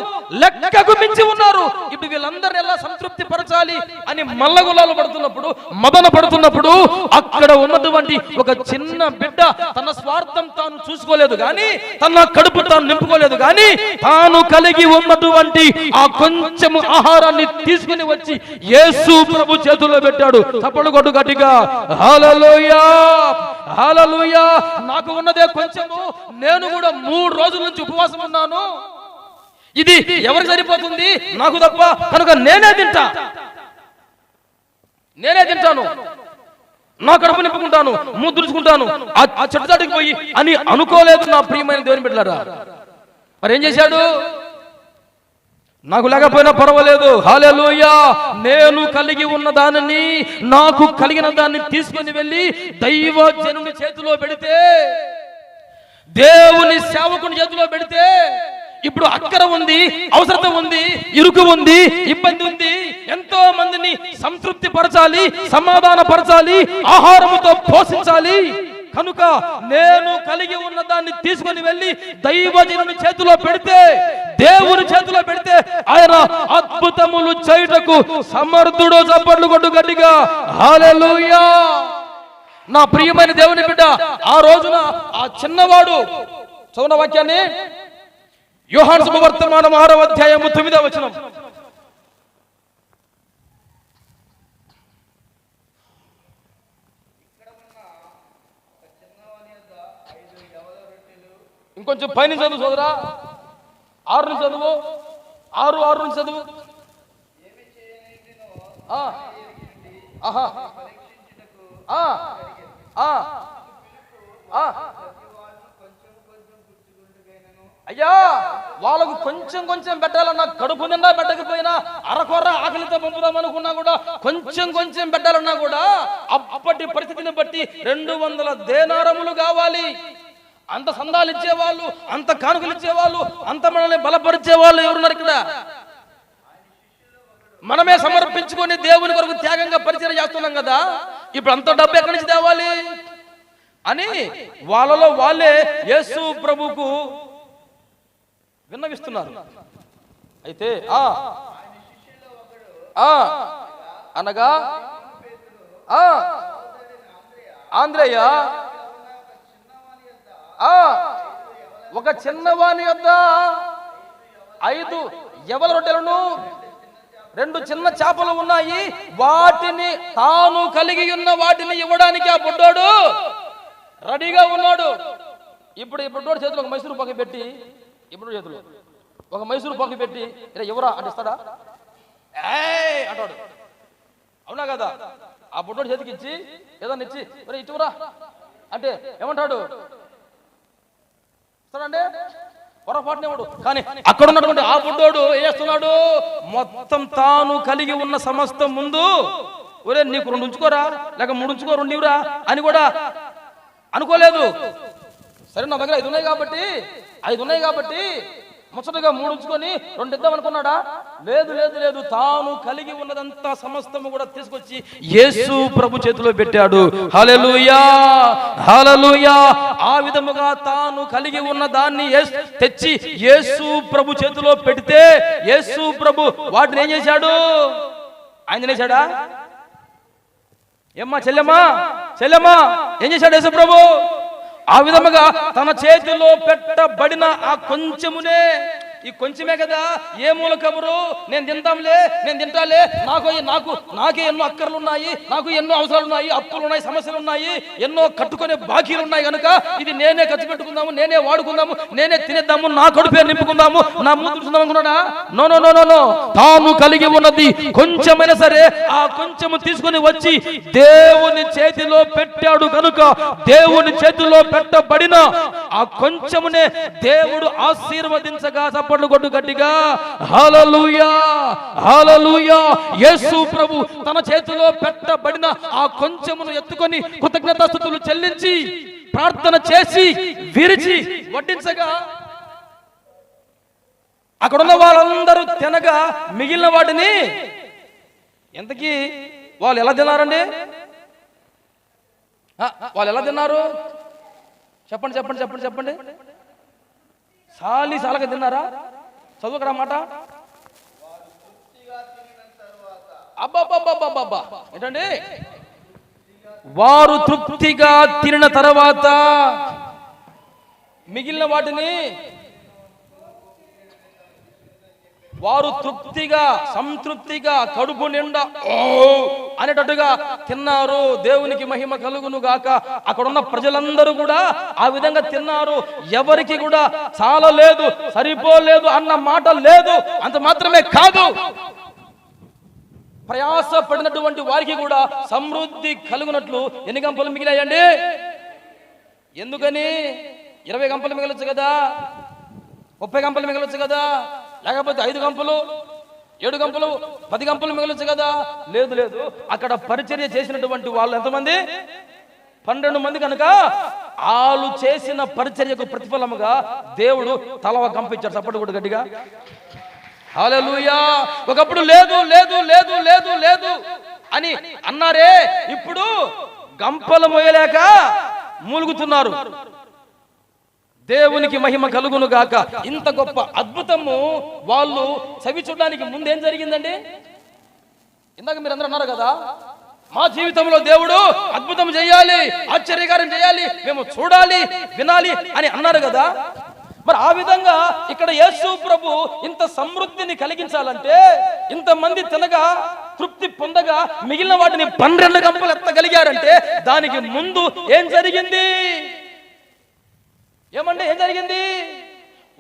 లెక్కకు మించి ఉన్నారు. ఇప్పుడు వీళ్ళందరినీ ఎలా సంతృప్తి పరచాలి అని మల్లగులాలు పడుతున్నప్పుడు, మదన పడుతున్నప్పుడు, అక్కడ ఉన్నటువంటి ఒక చిన్న బిడ్డ తన స్వార్థం తాను చూసుకోలేదు కానీ, తన కడుపు తాను నింపుకోలేదు కానీ, తాను కలిగి ఉన్నటువంటి ఆ కొంచెం ఆహారాన్ని తీసుకుని వచ్చి యేసు ప్రభు చేతుల్లో పెట్టాడు. చప్పట్లు కొట్టు గట్టిగా, హల్లెలూయా హల్లెలూయా. నాకు ఉన్నదే కొంచెము, నేను కూడా 3 రోజుల నుంచి ఉపవాసం ఉన్నాను. ఇది ఎవరికి సరిపోతుంది? నాకు తప్ప. కనుక నేనే తింటాను, నా కడుపు నింపుకుంటాను, ముద్దుడుచుకుంటాను, ఆ చెట్టు చాటుకు పోయి అని అనుకోలేదు నా ప్రియమైన దేవుని బిడ్డలారా. మరి ఏం చేశాడు? నాకు లేకపోయినా పర్వాలేదు, హల్లెలూయా, నేను కలిగి ఉన్న దానిని, నాకు కలిగిన దాన్ని తీసుకుని వెళ్ళి దైవజనుని చేతిలో పెడితే, దేవుని సేవకుని చేతిలో పెడితే, ఇప్పుడు అక్కర ఉంది, అవసరత ఉంది, ఇరుకు ఉంది, ఇబ్బంది ఉంది, ఎంతో మందిని సంతృప్తి పరచాలి, సమాధాన పరచాలి, ఆహారముతో పోషించాలి. కనుక నేను కలిగి ఉన్న దాన్ని తీసుకొని వెళ్ళి దైవజనుని చేతిలో పెడితే, దేవుని చేతిలో పెడితే ఆయన అద్భుతములు చేయుటకు సమర్థుడు. చప్పట్లు కొట్టు గట్టిగా, హల్లెలూయా. నా ప్రియమైన దేవుని బిడ్డ, ఆ రోజున ఆ చిన్నవాడు, చదువున వాక్యాన్ని యోహాను సువార్తమానం 6వ అధ్యాయము 9వ వచనం. ఇంకొంచెం పైన చదువు సోదరా, 6 నుంచి చదువు, 6 నుంచి చదువు. అయ్యా, వాళ్ళకు కొంచెం కొంచెం పెట్టాలన్నా, కడుపు నిండా పెట్టకపోయినా, అరకొర ఆకలితో పంపుదాం అనుకున్నా కూడా, కొంచెం కొంచెం పెట్టాలన్నా కూడా అప్పటి పరిస్థితిని బట్టి 200 దేనారములు కావాలి. అంత సందాలు ఇచ్చేవాళ్ళు, అంత కానుకలు ఇచ్చేవాళ్ళు, అంత మనల్ని బలపరిచే వాళ్ళు ఎవరున్నారు ఇక్కడ? మనమే సమర్పించుకొని దేవుని కొరకు త్యాగంగా పరిచయం చేస్తున్నాం కదా. ఇప్పుడు అంత డబ్బు ఎక్కడి నుంచి తేవాలి అని వాళ్ళలో వాళ్ళే యేసు ప్రభుకు విన్నవిస్తున్నారు. అయితే అనగా ఆంద్రేయ ఒక చిన్నవాని యొద్ద 5 యవల రొట్టెలను 2 చిన్న చేపలు ఉన్నాయి, వాటిని తాను కలిగి ఉన్న వాటిని ఇవ్వడానికి ఆ బుడ్డోడు రెడీగా ఉన్నాడు. ఇప్పుడు ఈ బుడ్డోడు చేతిలో ఒక మైసూరు పాకు పెట్టి, ఇప్పుడు చేతులు ఒక మైసూరు పాకు పెట్టి, ఇలా ఎవరా అంటే ఇస్తాడా? అంటాడు. అవునా కదా? ఆ బుడ్డోడు చేతికి ఇచ్చి ఏదన్నా ఇచ్చి మరి ఇటువరా అంటే ఏమంటాడు? ఇస్తాడంటే పొరపాటునేవాడు. కానీ అక్కడ ఉన్నటువంటి ఆ బుడ్డోడు ఏం చేస్తున్నాడు? మొత్తం తాను కలిగి ఉన్న సమస్తం ముందు, ఒరే నీకు 2 ఉంచుకోరా, లేక 3 ఉంచుకో, 2 ఇవ్వరా అని కూడా అనుకోలేదు. సరే, నా దగ్గర 5 ఉన్నాయి కాబట్టి ముచ్చటగా 3 ఉంచుకొని 2 ఇద్దాం అనుకున్నాడా? లేదు లేదు లేదు, తాను కలిగి ఉన్నదంతా సమస్తము కూడా తీసుకొచ్చి యేసు ప్రభు చేతిలో పెట్టాడు. హల్లెలూయా హల్లెలూయా. ఆ విధముగా తాను కలిగి ఉన్న దాన్ని తెచ్చి యేసు ప్రభు చేతిలో పెడితే, యేసు ప్రభు వాటిని ఏం చేశాడు? ఆయన తినేశాడా? ఏమ్మా చెల్లెమ్మా ఏం చేశాడు యేసు ప్రభు? ఆ విధముగా తన చేతిలో పెట్టబడిన ఆ కొంచెమునే, ఈ కొంచెమే కదా, ఏ మూల కబురు, నేను తింటాంలే, నేను తింటాలే, నాకే ఎన్నో అక్కర్లు ఉన్నాయి, నాకు ఎన్నో అవసరాలు ఉన్నాయి, అప్పులు ఉన్నాయి, సమస్యలు ఉన్నాయి, ఎన్నో కట్టుకునే బాకీలు ఉన్నాయి, కనుక ఇది నేనే ఖర్చు పెట్టుకుందాము, నేనే వాడుకుందాము, నేనే తినేద్దాము, నా కడుపే నింపుకుందాము, నా మూడు చూద్దాం అనుకున్నాడా? No no no no no. తాను కలిగి ఉన్నది కొంచెమైనా సరే ఆ కొంచెము తీసుకుని వచ్చి దేవుని చేతిలో పెట్టాడు. కనుక దేవుని చేతిలో పెట్టబడిన ఆ కొంచెమునే దేవుడు ఆశీర్వదించగా, కొట్టు గట్టిగా హల్లెలూయా హల్లెలూయా. యేసు ప్రభు తన చేతిలో పెట్టబడిన ఆ కొంచెమును ఎత్తుకొని కృతజ్ఞతాస్తుతులు చెల్లించి ప్రార్థన చేసి విరిచి వడ్డించగా, అక్కడున్న వాళ్ళందరూ తినగా మిగిలిన వాటిని, ఎంతకీ వాళ్ళు ఎలా తిన్నారండి? వాళ్ళు ఎలా తిన్నారు? చెప్పండి చెప్పండి చెప్పండి చెప్పండి. సాలక తిన్నారా? చదువుకరా మాట. అబ్బా ఏంటండి? వారు తృప్తిగా తినిన తర్వాత మిగిలిన వాటిని వారు సంతృప్తిగా కడుపు నిండా అనేటట్టుగా తిన్నారు. దేవునికి మహిమ కలుగును గాక. అక్కడున్న ప్రజలందరూ కూడా ఆ విధంగా తిన్నారు. ఎవరికి కూడా చాలా లేదు, సరిపోలేదు అన్న మాట లేదు. అంత మాత్రమే కాదు, ప్రయాస పడినటువంటి వారికి కూడా సమృద్ధి కలుగునట్లు ఎన్ని గంపలు మిగిలాయండి? ఎందుకని? 20 గంపలు మిగలొచ్చు కదా, 30 గంపలు మిగలొచ్చు కదా, లేకపోతే 5 గంపలు, 7 గంపలు, 10 గంపలు మిగలొచ్చు కదా. లేదు, అక్కడ పరిచర్య చేసినటువంటి వాళ్ళు ఎంతమంది? 12 మంది. కనుక వాళ్ళు చేసిన పరిచర్యకు ప్రతిఫలముగా దేవుడు తల ఒక గంప ఇచ్చాడు. చప్పటి కూడా గట్టిగా హల్లెలూయా. ఒకప్పుడు లేదు లేదు లేదు లేదు లేదు అని అన్నారే, ఇప్పుడు గంపలు మోయలేక మూలుగుతున్నారు. దేవునికి మహిమ కలుగును గాక. ఇంత గొప్ప అద్భుతము వాళ్ళు చవి చూడడానికి ముందేం జరిగిందండి? ఇందాక మీరు అందరూ అన్నారు కదా, మా జీవితంలో దేవుడు అద్భుతం చేయాలి, ఆశ్చర్యకారం చేయాలి, మేము చూడాలి, వినాలి అని అన్నారు కదా. మరి ఆ విధంగా ఇక్కడ యేసు ప్రభు ఇంత సమృద్ధిని కలిగించాలంటే, ఇంతమంది తినగా తృప్తి పొందగా మిగిలిన వాటిని 12 గంపలు ఎత్తగలిగారంటే దానికి ముందు ఏం జరిగింది? ఏం జరిగింది?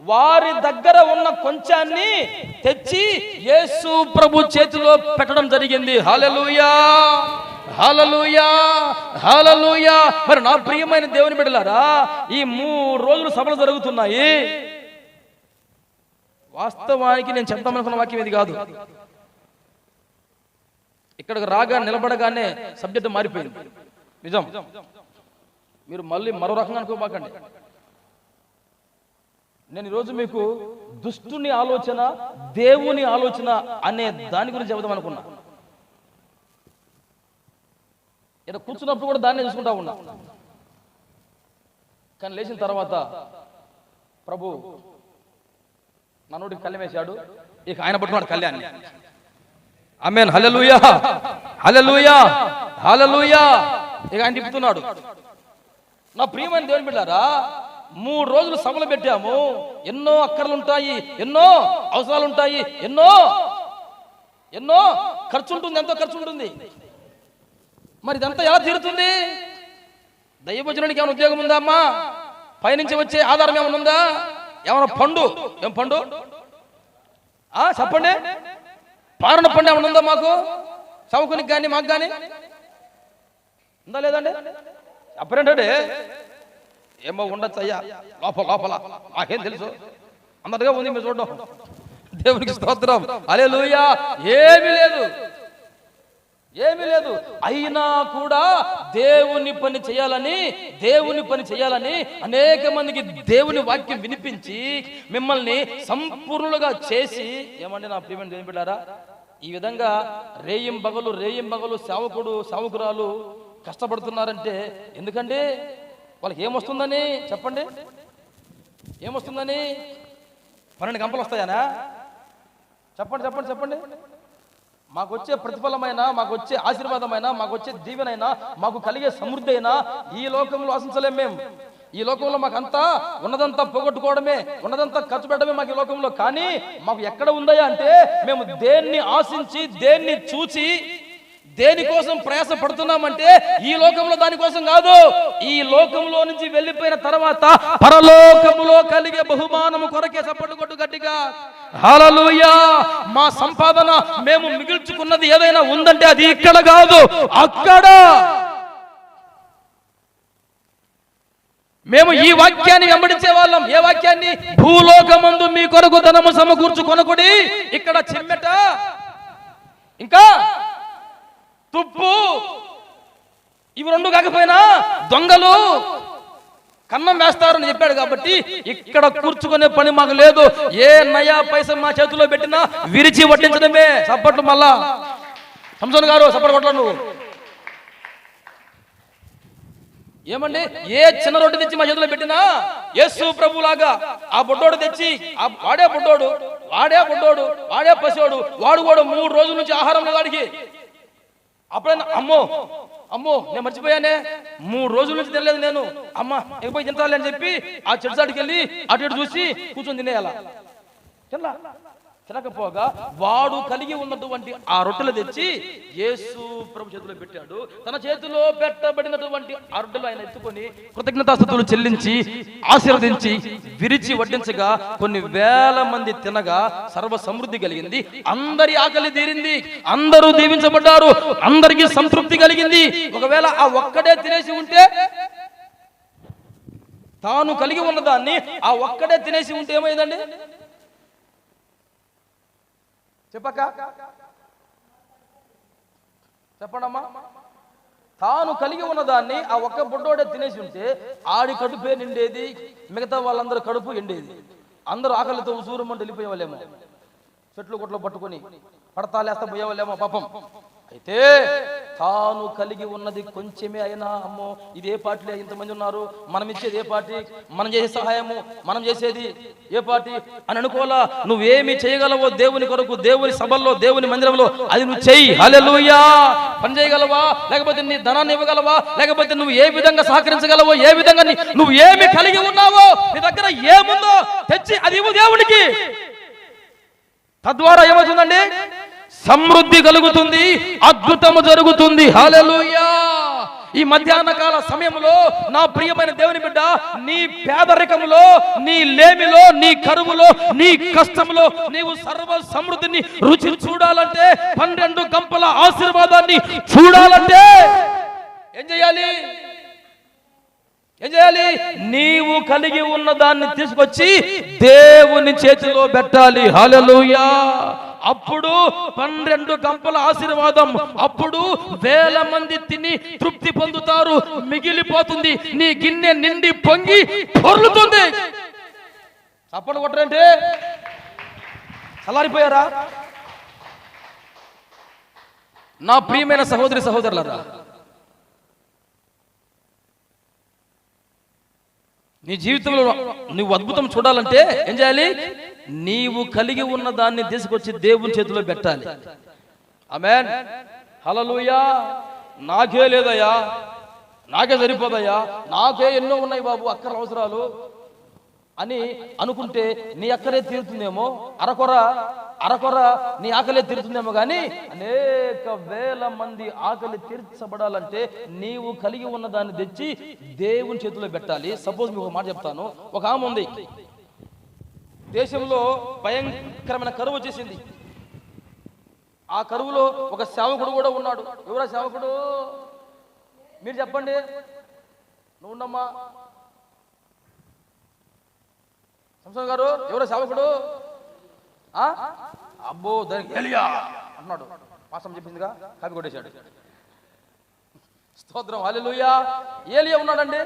వారి దగ్గర ఉన్న కొంచాన్ని తెచ్చి యేసు ప్రభు చేతిలో పెట్టడం జరిగింది. హల్లెలూయా, హల్లెలూయా, హల్లెలూయా. మరి నా ప్రియమైన దేవుని బిడ్డలారా, ఈ 3 రోజులు సభలు జరుగుతున్నాయి. వాస్తవానికి నేను చెప్తామనుకున్న వాక్యం ఇది కాదు. ఇక్కడికి రాగా నిలబడగానే సబ్జెక్ట్ మారిపోయింది. నిజం. మీరు మళ్ళీ మరో రకంగా అనుకోబాకండి. నేను ఈరోజు మీకు దుష్టుని ఆలోచన, దేవుని ఆలోచన అనే దాని గురించి చెబుదాం అనుకున్నా. ఇక్కడ కూర్చున్నప్పుడు కూడా దాన్నే చూసుకుంటా ఉన్నా. కానీ లేచిన తర్వాత ప్రభు నా నోటికి కళ్ళెం వేశాడు. ఇక ఆయన పట్టుకున్నాడు కళ్యాణ్ని. ఆమేన్, హల్లెలూయా, హల్లెలూయా, హల్లెలూయా. ఇక ఆయన తిప్పుతున్నాడు. నా ప్రియమైన దేవుని బిడ్డలారా, 3 రోజులు సభలు పెట్టాము. ఎన్నో అక్కర్లు ఉంటాయి, ఎన్నో అవసరాలు ఉంటాయి, ఎన్నో ఖర్చు ఉంటుంది, ఎంతో ఖర్చు ఉంటుంది. మరి ఇదంతా ఎలా తీరుతుంది? దైవజనునికి ఏమైనా ఉద్యోగం ఉందా అమ్మా? పైనుంచి వచ్చే ఆధారం ఏమైనా ఉందా? ఏమైనా పండు? ఏం పండు చెప్పండి. పారణ పండు ఏమైనా ఉందా మాకు? చౌకునికి కానీ మాకు కానీ ఉందా లేదండి? చెప్పరేంటే ఏమో ఉండొచ్చు అయ్యా, లోపల మాకేం తెలుసు అన్నట్టుగా ఉంది మీరు చూడడం. దేవునికి స్తోత్రం, హల్లెలూయా. ఏమీ లేదు. అయినా కూడా దేవుని పని చేయాలని అనేక మందికి దేవుని వాక్యం వినిపించి మిమ్మల్ని సంపూర్ణులుగా చేసి, ఏమంటే నా ప్రియమైన దేవుని బిడ్డలారా, ఈ విధంగా రేయింబగలు సేవకురాలు కష్టపడుతున్నారంటే ఎందుకంటే వాళ్ళకి ఏమొస్తుందని చెప్పండి? ఏమొస్తుందని? 12 గంపలు వస్తాయనా? చెప్పండి. మాకు వచ్చే ప్రతిఫలమైన, మాకు వచ్చే ఆశీర్వాదమైన, మాకు వచ్చే దీవెనైనా, మాకు కలిగే సమృద్ధి అయినా ఈ లోకంలో ఆశించలేం. మేము ఈ లోకంలో మాకంతా ఉన్నదంతా పోగొట్టుకోవడమే, ఉన్నదంతా ఖర్చు పెట్టడమే మాకు ఈ లోకంలో. కానీ మాకు ఎక్కడ ఉందయా అంటే, మేము దేన్ని ఆశించి, దేన్ని చూచి, దేనికోసం ప్రయాస పడుతున్నామంటే ఈ లోకంలో దానికోసం కాదు. ఈ లోకంలో నుంచి వెళ్ళిపోయిన తర్వాత పరలోకములో కలిగే బహుమానము కొరకే. చప్పట్లు కొట్టు గట్టిగా, హల్లెలూయా. మా సంపాదన మేము మిగిల్చుకున్నది ఏదైనా ఉందంటే అది ఇక్కడ కాదు, అక్కడ. మేము ఈ వాక్యాన్ని వెంబడించే వాళ్ళం. ఏ వాక్యాన్ని? భూలోకమందు మీ కొరకు ధనము సమకూర్చు కొనుకుడి. ఇక్కడ చిమ్మెట, ఇంకా తుప్పు, ఇవి 2 కాకపోయినా దొంగలు కన్నం వేస్తారని చెప్పాడు. కాబట్టి ఇక్కడ కూర్చుకునే పని మాకు లేదు. ఏ నయా పైసా మా చేతిలో పెట్టినా విరిచి వడ్డించడమే. సప్పట్లు మళ్ళా సంసోను గారు సప్పట్లు కొట్టాడు. నువ్వు ఏమండి, ఏ చిన్న రొట్టె తెచ్చి మా చేతిలో పెట్టినా యేసు ప్రభులాగా ఆ బుడ్డోడు తెచ్చి వాడే బుడ్డోడు, వాడే పసివాడు, వాడు కూడా 3 రోజుల నుంచి ఆహారం లేదు వాడికి. అప్పుడైనా అమ్మో నేను మర్చిపోయానే, 3 రోజుల నుంచి తినలేదు నేను, అమ్మ ఎగిపోయి తింటాలి అని చెప్పి ఆ చెట్టు చాటుకి వెళ్ళి అటు ఇటు చూసి కూర్చొని తినేయాల. తినకపోగా వాడు కలిగి ఉన్నటువంటి ఆ రొట్టెలు తెచ్చి యేసు ప్రభు చేతిలో పెట్టాడు. తన చేతిలో పెట్టబడినటువంటి ఆ రొట్టెలు ఆయన ఎత్తుకొని కృతజ్ఞతాస్తుతులు చెల్లించి ఆశీర్వదించి విరిచి వడ్డించగా కొన్ని వేల మంది తినగా సర్వ సమృద్ధి కలిగింది. అందరి ఆకలి తీరింది, అందరూ దీవించబడ్డారు, అందరికీ సంతృప్తి కలిగింది. ఒకవేళ ఆ ఒక్కడే తినేసి ఉంటే, తాను కలిగి ఉన్నదాన్ని ఆ ఒక్కడే తినేసి ఉంటే ఏమైందండి చెప్పండమ్మా? తాను కలిగి ఉన్నదాన్ని ఆ ఒక్క బుడ్డోడే తినేసి ఉంటే ఆడి కడుపే నిండేది, మిగతా వాళ్ళందరూ కడుపు ఎండేది. అందరూ ఆకలితో ఉసూరమంటూ వెళ్ళిపోయేవాళ్ళేమో, చెట్లు గుట్లు పట్టుకొని పడతాలేస్తా పోయేవాళ్ళేమో పాపం. అయితే తాను కలిగి ఉన్నది కొంచెమే అయినా, అమ్మో ఇదే పార్టీలే ఇంతమంది ఉన్నారు, మనం ఇచ్చేది ఏ పార్టీ, మనం చేసే సహాయము మనం చేసేది ఏ పార్టీ అని అనుకోవాలా. నువ్వేమి చేయగలవో దేవుని కొరకు, దేవుని సభల్లో, దేవుని మందిరంలో అది నువ్వు చెయ్యి. హల్లెలూయా. పని చేయగలవా, లేకపోతే నీ ధనాన్ని ఇవ్వగలవా, లేకపోతే నువ్వు ఏ విధంగా సహకరించగలవో, ఏ విధంగా నువ్వు ఏమి కలిగి ఉన్నావో, నీ దగ్గర ఏముందో తెచ్చి అది ఇవ్వు దేవునికి. తద్వారా ఏమవుతుందండి? సమృద్ధి కలుగుతుంది, అద్భుతము జరుగుతుంది. హల్లెలూయా. ఈ మధ్యాహ్న కాల సమయంలో నా ప్రియమైన దేవుని బిడ్డ, నీ పేదరికములో, నీ లేమిలో, నీ కరువులో, నీ కష్టములో నీవు సర్వ సమృద్ధిని రుచి చూడాలంటే, 12 గంపల ఆశీర్వాదాన్ని చూడాలంటే ఏం చేయాలి? నీవు కలిగి ఉన్న దాన్ని తీసుకొచ్చి దేవుని చేతిలో పెట్టాలి. హల్లెలూయా. అప్పుడు 12 గంపల ఆశీర్వాదం, అప్పుడు వేల మంది తిని తృప్తి పొందుతారు, మిగిలిపోతుంది, నీ గిన్నె నిండి పొంగి పొర్లుతుంది. చప్పట్లు కొట్టరంటే చల్లారిపోయారా? నా ప్రియమైన సహోదరి సహోదరులారా, నీ జీవితంలో నువ్వు అద్భుతం చూడాలంటే ఏం చేయాలి? నీవు కలిగి ఉన్న దాన్ని తీసుకొచ్చి దేవుని చేతిలో పెట్టాలి. ఆమేన్. హల్లెలూయా. నాకే లేదయ్యా, నాకే సరిపోదయ్యా, నాకే ఎన్నో ఉన్నాయి బాబు అక్కర్ల అవసరాలు అని అనుకుంటే నీ అక్కరే తీరుతుందేమో, అరకొర నీ ఆకలే తీరుతుందేమో, కానీ అనేక వేల మంది ఆకలి తీర్చబడాలంటే నీవు కలిగి ఉన్న దాన్ని తెచ్చి దేవుని చేతిలో పెట్టాలి. సపోజ్ మీకు ఒక మాట చెప్తాను. ఒక ఆమె ఉంది, దేశంలో భయంకరమైన కరువు వచ్చేసింది. ఆ కరువులో ఒక సేవకుడు కూడా ఉన్నాడు. ఎవరా సేవకుడు? మీరు చెప్పండి. నువ్వు ఉండమ్మా సంసోన్ గారు, ఎవరో సేవకుడు? అబ్బో దానికి ఏలియా అన్నాడు. పాసం చెప్పిందిగా కాపీ కొట్టేశాడు. స్తోత్రం. హల్లెలూయా. ఏలియా ఉన్నాడండి.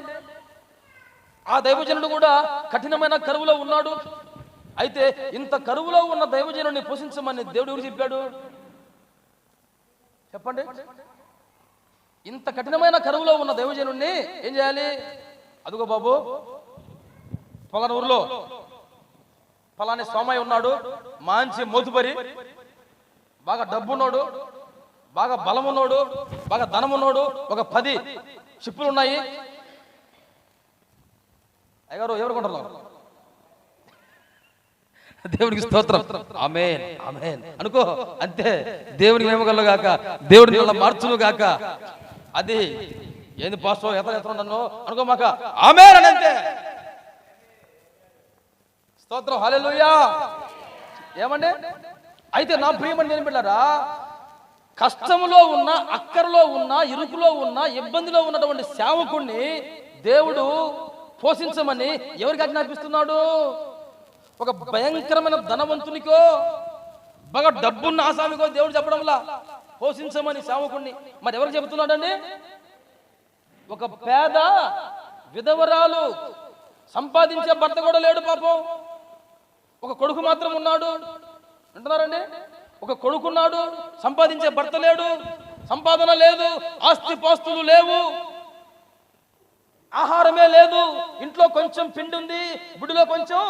ఆ దైవజనుడు కూడా కఠినమైన కరువులో ఉన్నాడు. అయితే ఇంత కరువులో ఉన్న దైవజనుడిని పోషించమని దేవుడు ఎవరు చెప్పాడు చెప్పండి? ఇంత కఠినమైన కరువులో ఉన్న దైవజనుడిని ఏం చేయాలి? అదుగో బాబు, పలానా ఊర్లో ఫలాని సోమయ్య ఉన్నాడు, మంచి మోతుబరి, బాగా డబ్బున్నాడు, బాగా బలమున్నాడు, బాగా ధనమున్నాడు, ఒక 10 షిప్పులు ఉన్నాయి. అయ్యగారు ఎవరు కొంటున్నారు? దేవునికి స్తోత్రం. ఆమేన్ ఆమేన్ అనుకో, అంతే. దేవునికి మేమగలను గాక, దేవుడిని మార్చును గాక. అది ఏంది పాస్టర్ ఎత్తలు నన్ను అనుకోమాక, ఆమేన్ అని అంతే. స్తోత్రం. హల్లెలూయా. ఏమండి? అయితే నా ప్రియమని నేను బిడ్డలారా, కష్టములో ఉన్న, అక్కరలో ఉన్న, ఇరుకులో ఉన్న, ఇబ్బందిలో ఉన్నటువంటి సేవకుణ్ణి దేవుడు పోషించమని ఎవరికి ఆజ్ఞాపిస్తున్నాడు? ఒక భయంకరమైన ధనవంతునికో, బాగా డబ్బున్న ఆసామికో దేవుడు చెప్పడంలా పోషించమని సేవకుణ్ణి. మరి ఎవరికి చెబుతున్నాడండి? ఒక పేద విధవరాలు, సంపాదించే భర్త కూడా లేడు పాపం, ఒక కొడుకు మాత్రం ఉన్నాడు. అంటున్నారండి? ఒక కొడుకున్నాడు, సంపాదించే భర్త లేడు, సంపాదన లేదు, ఆస్తి పాస్తులు లేవు. ఆహారమే లేదు, ఇంట్లో కొంచెం పిండి ఉంది, గుడిలో కొంచెం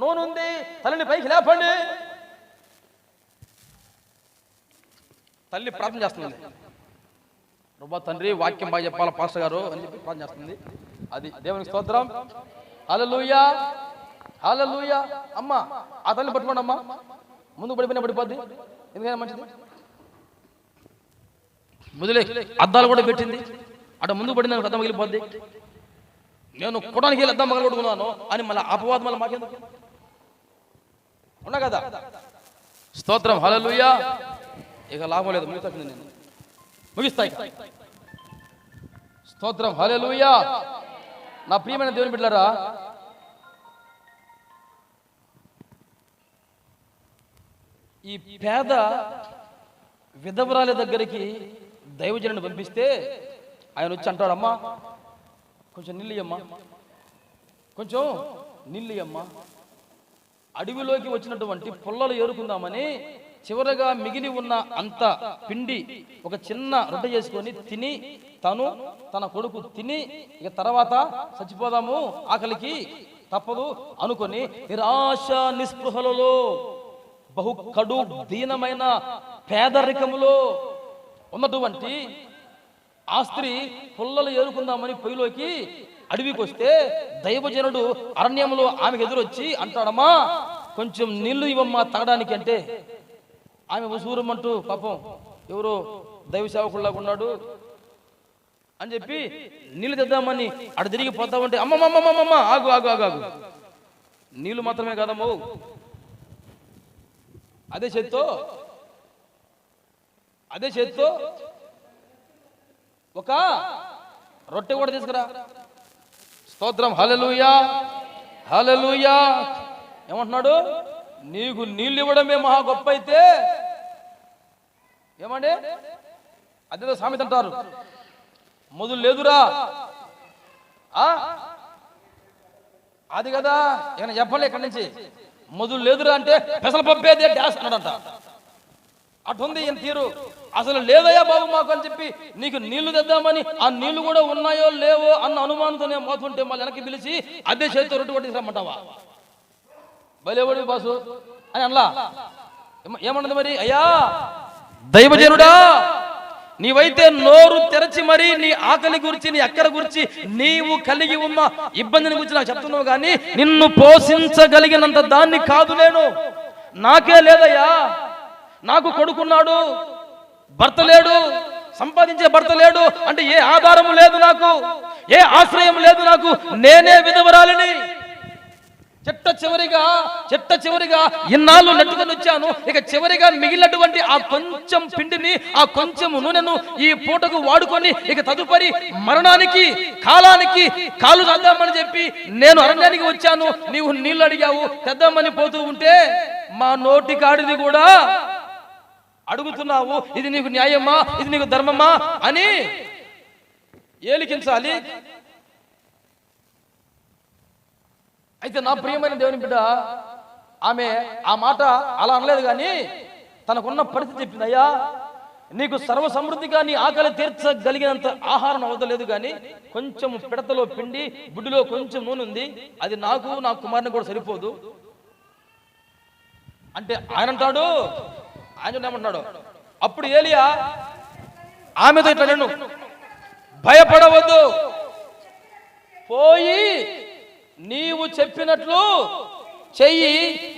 నూనె ఉంది, తల్లిని పైకి లేపండి. తల్లి ప్రార్థన చేస్తుంది, రూబా తండ్రి వాక్యం బాగా చెప్పాలా పాస్టర్ గారు అని చెప్పి ప్రార్థన చేస్తుంది. అది దేవునికి స్తోత్రం. హల్లెలూయా, హల్లెలూయా. అమ్మ ఆ తల్లిని పట్టుకోండి అమ్మా, ముందు పడిపోయినా పడిపోద్ది, ఎందుకైనా మంచిది. ముదిలే అద్దాలు కూడా పెట్టింది, అటు ముందు పడింది అద్దం పగిలిపోద్ది. నేను కొడానికి వెళ్ళి అద్దం పగలగొట్టుకున్నాను అని మళ్ళీ అపవాదం మళ్ళీ మాకెందుకు ఉన్నా కదా. స్తోత్రం, హల్లెలూయా. ఇక లాభం లేదు, ముగిస్తాను నేను, ముగిస్తాయి. స్తోత్రం, హల్లెలూయా. నా ప్రియమైన దేవుని బిడ్డలారా, ఈ పేద విధవరాలి దగ్గరికి దైవజనుని పంపిస్తే ఆయన వచ్చి అంటాడు, అమ్మా కొంచెం నిల్లియమ్మా, కొంచెం నిల్లియమ్మా. అడవిలోకి వచ్చినటువంటి పుల్లలు ఏరుకుందామని చివరగా మిగిలి ఉన్న అంత పిండి ఒక చిన్న రొట్టె చేసుకొని తిని తను తన కొడుకు తిని ఇక తర్వాత చచ్చిపోదాము, ఆకలికి తప్పదు అనుకొని నిరాశ నిస్పృహలలో బహు కడు దీనమైన పేదరికములో ఉన్నటువంటి ఆ స్త్రీ పుల్లలు ఏరుకుందామని పొయ్యిలోకి అడవికి వస్తే దైవజనుడు అరణ్యంలో ఆమెకు ఎదురొచ్చి అంటాడమ్మా కొంచెం నీళ్లు ఇవ్వమ్మా తాగడానికి. అంటే ఆమె ఉసూరమంటూ పాపం ఎవరో దైవ సేవకుల్లాగా ఉన్నాడు అని చెప్పి నీళ్లు తెద్దామని అటు తిరిగి పోతామంటే అమ్మమ్మమ్మమ్మ ఆగు ఆగు ఆగు ఆగు, నీళ్లు మాత్రమే కాదమ్మో, అదే చేత్తో ఒక రొట్టె కూడా తీసుకురా. స్తోత్రం, హల్లెలూయా, హల్లెలూయా. ఏమంటున్నాడు, నీకు నీళ్ళు ఇవ్వడమే మహా గొప్ప అయితే ఏమండి అదేదో సామెత అంటారు, మొదలు లేదురా అది కదా. ఇక చెప్పలే ఇక్కడి నుంచి, మొదలు లేదురా అంటే పెసల పప్పేదే డాన్స్ అన్నాడంట. అటుంది ఈయన తీరు, అసలు లేదయ్యా బాబు మాకు అని చెప్పి నీకు నీళ్లు తెద్దామని ఆ నీళ్లు కూడా ఉన్నాయో లేవో అన్న అనుమానంతో నేను మోతుంటే మళ్ళీ వెనక్కి పిలిచి అదే చేతితో రొట్టె కొట్టి రమ్మంటావా, బలేవాడి బాసు అని అలా ఏమన్నది మరి, అయ్యా దైవజనుడా నీవైతే నోరు తెరచి మరి నీ ఆకలి గురించి నీ అక్కర గురించి నీవు కలిగి ఉన్న ఇబ్బందిని గురించి నాకు చెప్తున్నావు కానీ నిన్ను పోషించగలిగినంత దాన్ని కాదు నేను, నాకే లేదయ్యా, నాకు కొడుకున్నాడు, భర్త లేడు, సంపాదించే భర్త లేడు, అంటే ఏ ఆధారము లేదు నాకు, ఏ ఆశ్రయం లేదు నాకు, నేనే విధవరాలిని. చెట్ట చివరిగా ఇన్నాళ్ళు నెట్టుకొని వచ్చాను, ఇక చివరిగా మిగిలినటువంటి ఆ కొంచెం పిండిని ఆ కొంచెం నూనెను ఈ పూటకు వాడుకొని ఇక తదుపరి మరణానికి కాలానికి కాలు చేద్దామని చెప్పి నేను అరణ్యానికి వచ్చాను, నీవు నీళ్లు అడిగావు తెద్దామని పోతూ ఉంటే మా నోటి కాడిది కూడా అడుగుతున్నావు, ఇది నీకు న్యాయమా, ఇది నీకు ధర్మమా అని ఏలికించాలి. అయితే నా ప్రియమైన దేవుని బిడ్డ ఆమె ఆ మాట అలా అనలేదు కానీ తనకున్న పరిస్థితి చెప్పింది, అయ్యా నీకు సర్వ సమృద్ధిగా నీ ఆకలి తీర్చగలిగినంత ఆహారం అవదలేదు కానీ కొంచెం పిడతలో పిండి గుడ్డులో కొంచెం నూనె ఉంది, అది నాకు నా కుమారుని కూడా సరిపోదు అంటే ఆయన అంటాడు. ఆయన ఏమంటున్నాడు, అప్పుడు ఏలియా ఆమెతో ఇట్లా, నేను భయపడవద్దు, పోయి నీవు చెప్పినట్లు చెయ్యి,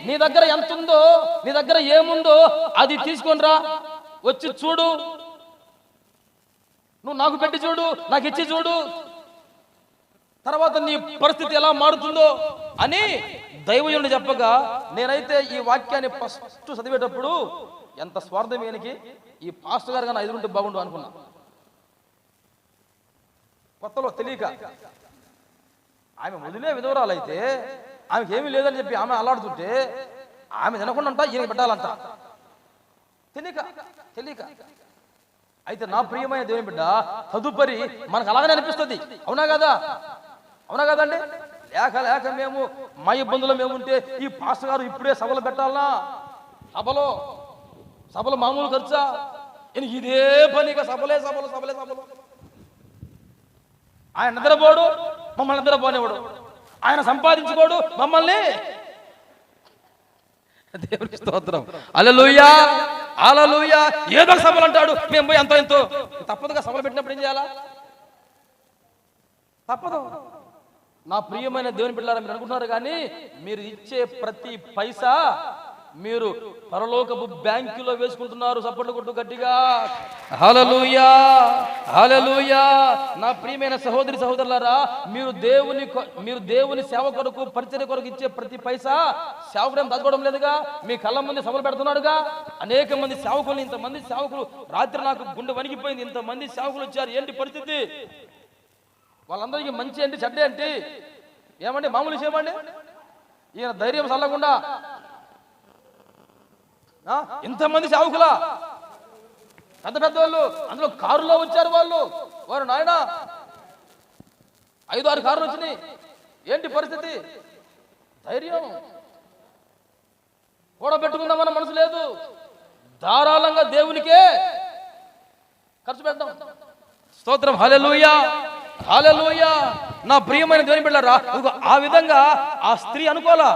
నీ దగ్గర ఎంత ఉందో నీ దగ్గర ఏముందో అది తీసుకొని రా, వచ్చి చూడు, నువ్వు నాకు పెట్టి చూడు, నాకు ఇచ్చి చూడు, తర్వాత నీ పరిస్థితి ఎలా మారుతుందో అని దైవజనుడు చెప్పగా నేనైతే ఈ వాక్యాన్ని ఫస్ట్ చదివేటప్పుడు ఎంత స్వార్థం ఈయనకి, ఈ పాస్టర్ గారు కానీ 5 ఉంటే బాగుండు అనుకున్నా. కొత్తలో తెలియక ఆమె వదిలే విధవరాలైతే ఆమెకి ఏమీ లేదని చెప్పి ఆమె అల్లాడుతుంటే ఆమె తినకుండా ఈయన పెట్టాలంట, తెలియక. అయితే నా ప్రియమైన దేవుని బిడ్డ తదుపరి మనకు అలాగనే అనిపిస్తుంది, అవునా కదండి. లేక మేము మా ఇబ్బందులు మేముంటే ఈ పాస్టర్ గారు ఇప్పుడే సభలు పెట్టాలనా, సభలు మామూలు ఖర్చా, ఇదే పనిగా సభలే. ఆయన నిద్రపోడు, మమ్మల్ని నిద్రపోనివాడు. ఆయన సంపాదించుకోడు, మమ్మల్ని. దేవునికి స్తోత్రం. హల్లెలూయా, హల్లెలూయా. ఏదో సభలు అంటాడు, మేము పోయి ఎంతో ఎంతో. తప్పదుగా సభలు పెట్టినప్పుడు ఏం చేయాలా? తప్పదు. నా ప్రియమైన దేవుని బిడ్డలారా, మీరు అనుకుంటున్నారు కానీ మీరు ఇచ్చే ప్రతి పైసా మీరు పరలోకపు బ్యాంకులో వేసుకుంటున్నారు. చప్పట్లు కొట్టు గట్టిగా. హల్లెలూయా, హల్లెలూయా. నా ప్రియమైన సహోదరి సహోదరులారా, మీరు దేవుని సేవ కొరకు, పరిచర్య కొరకు ఇచ్చే ప్రతి పైసా సేవకుడు తగ్గడం లేదుగా. మీ కళ్ళ ముందు సభలు పెడుతున్నాడుగా. అనేక మంది సేవకులు, ఇంతమంది సేవకులు. రాత్రి నాకు గుండె వణికిపోయింది. ఇంతమంది సేవకులు వచ్చారు. ఏంటి పరిస్థితి? వాళ్ళందరికీ మంచి ఏంటి, చెడ్డ ఏంటి? ఏమండి, మామూలు చేయమండి. ఈయన ధైర్యం చల్లకుండా ఇంతమంది సేవకులా, పెద్ద పెద్ద వాళ్ళు, అందులో కారులో వచ్చారు వాళ్ళు. వారు నాయన 5-6 కార్లు వచ్చినాయి. ఏంటి పరిస్థితి? ధైర్యం. కూడబెట్టుకుందామన్న మనసు లేదు. ధారాళంగా దేవునికే ఖర్చు పెడదాం. స్తోత్రం. హల్లెలూయా, హల్లెలూయా. నా ప్రియమైన దేవుని బిడ్డలారా, ఆ విధంగా ఆ స్త్రీ అనుకోలా.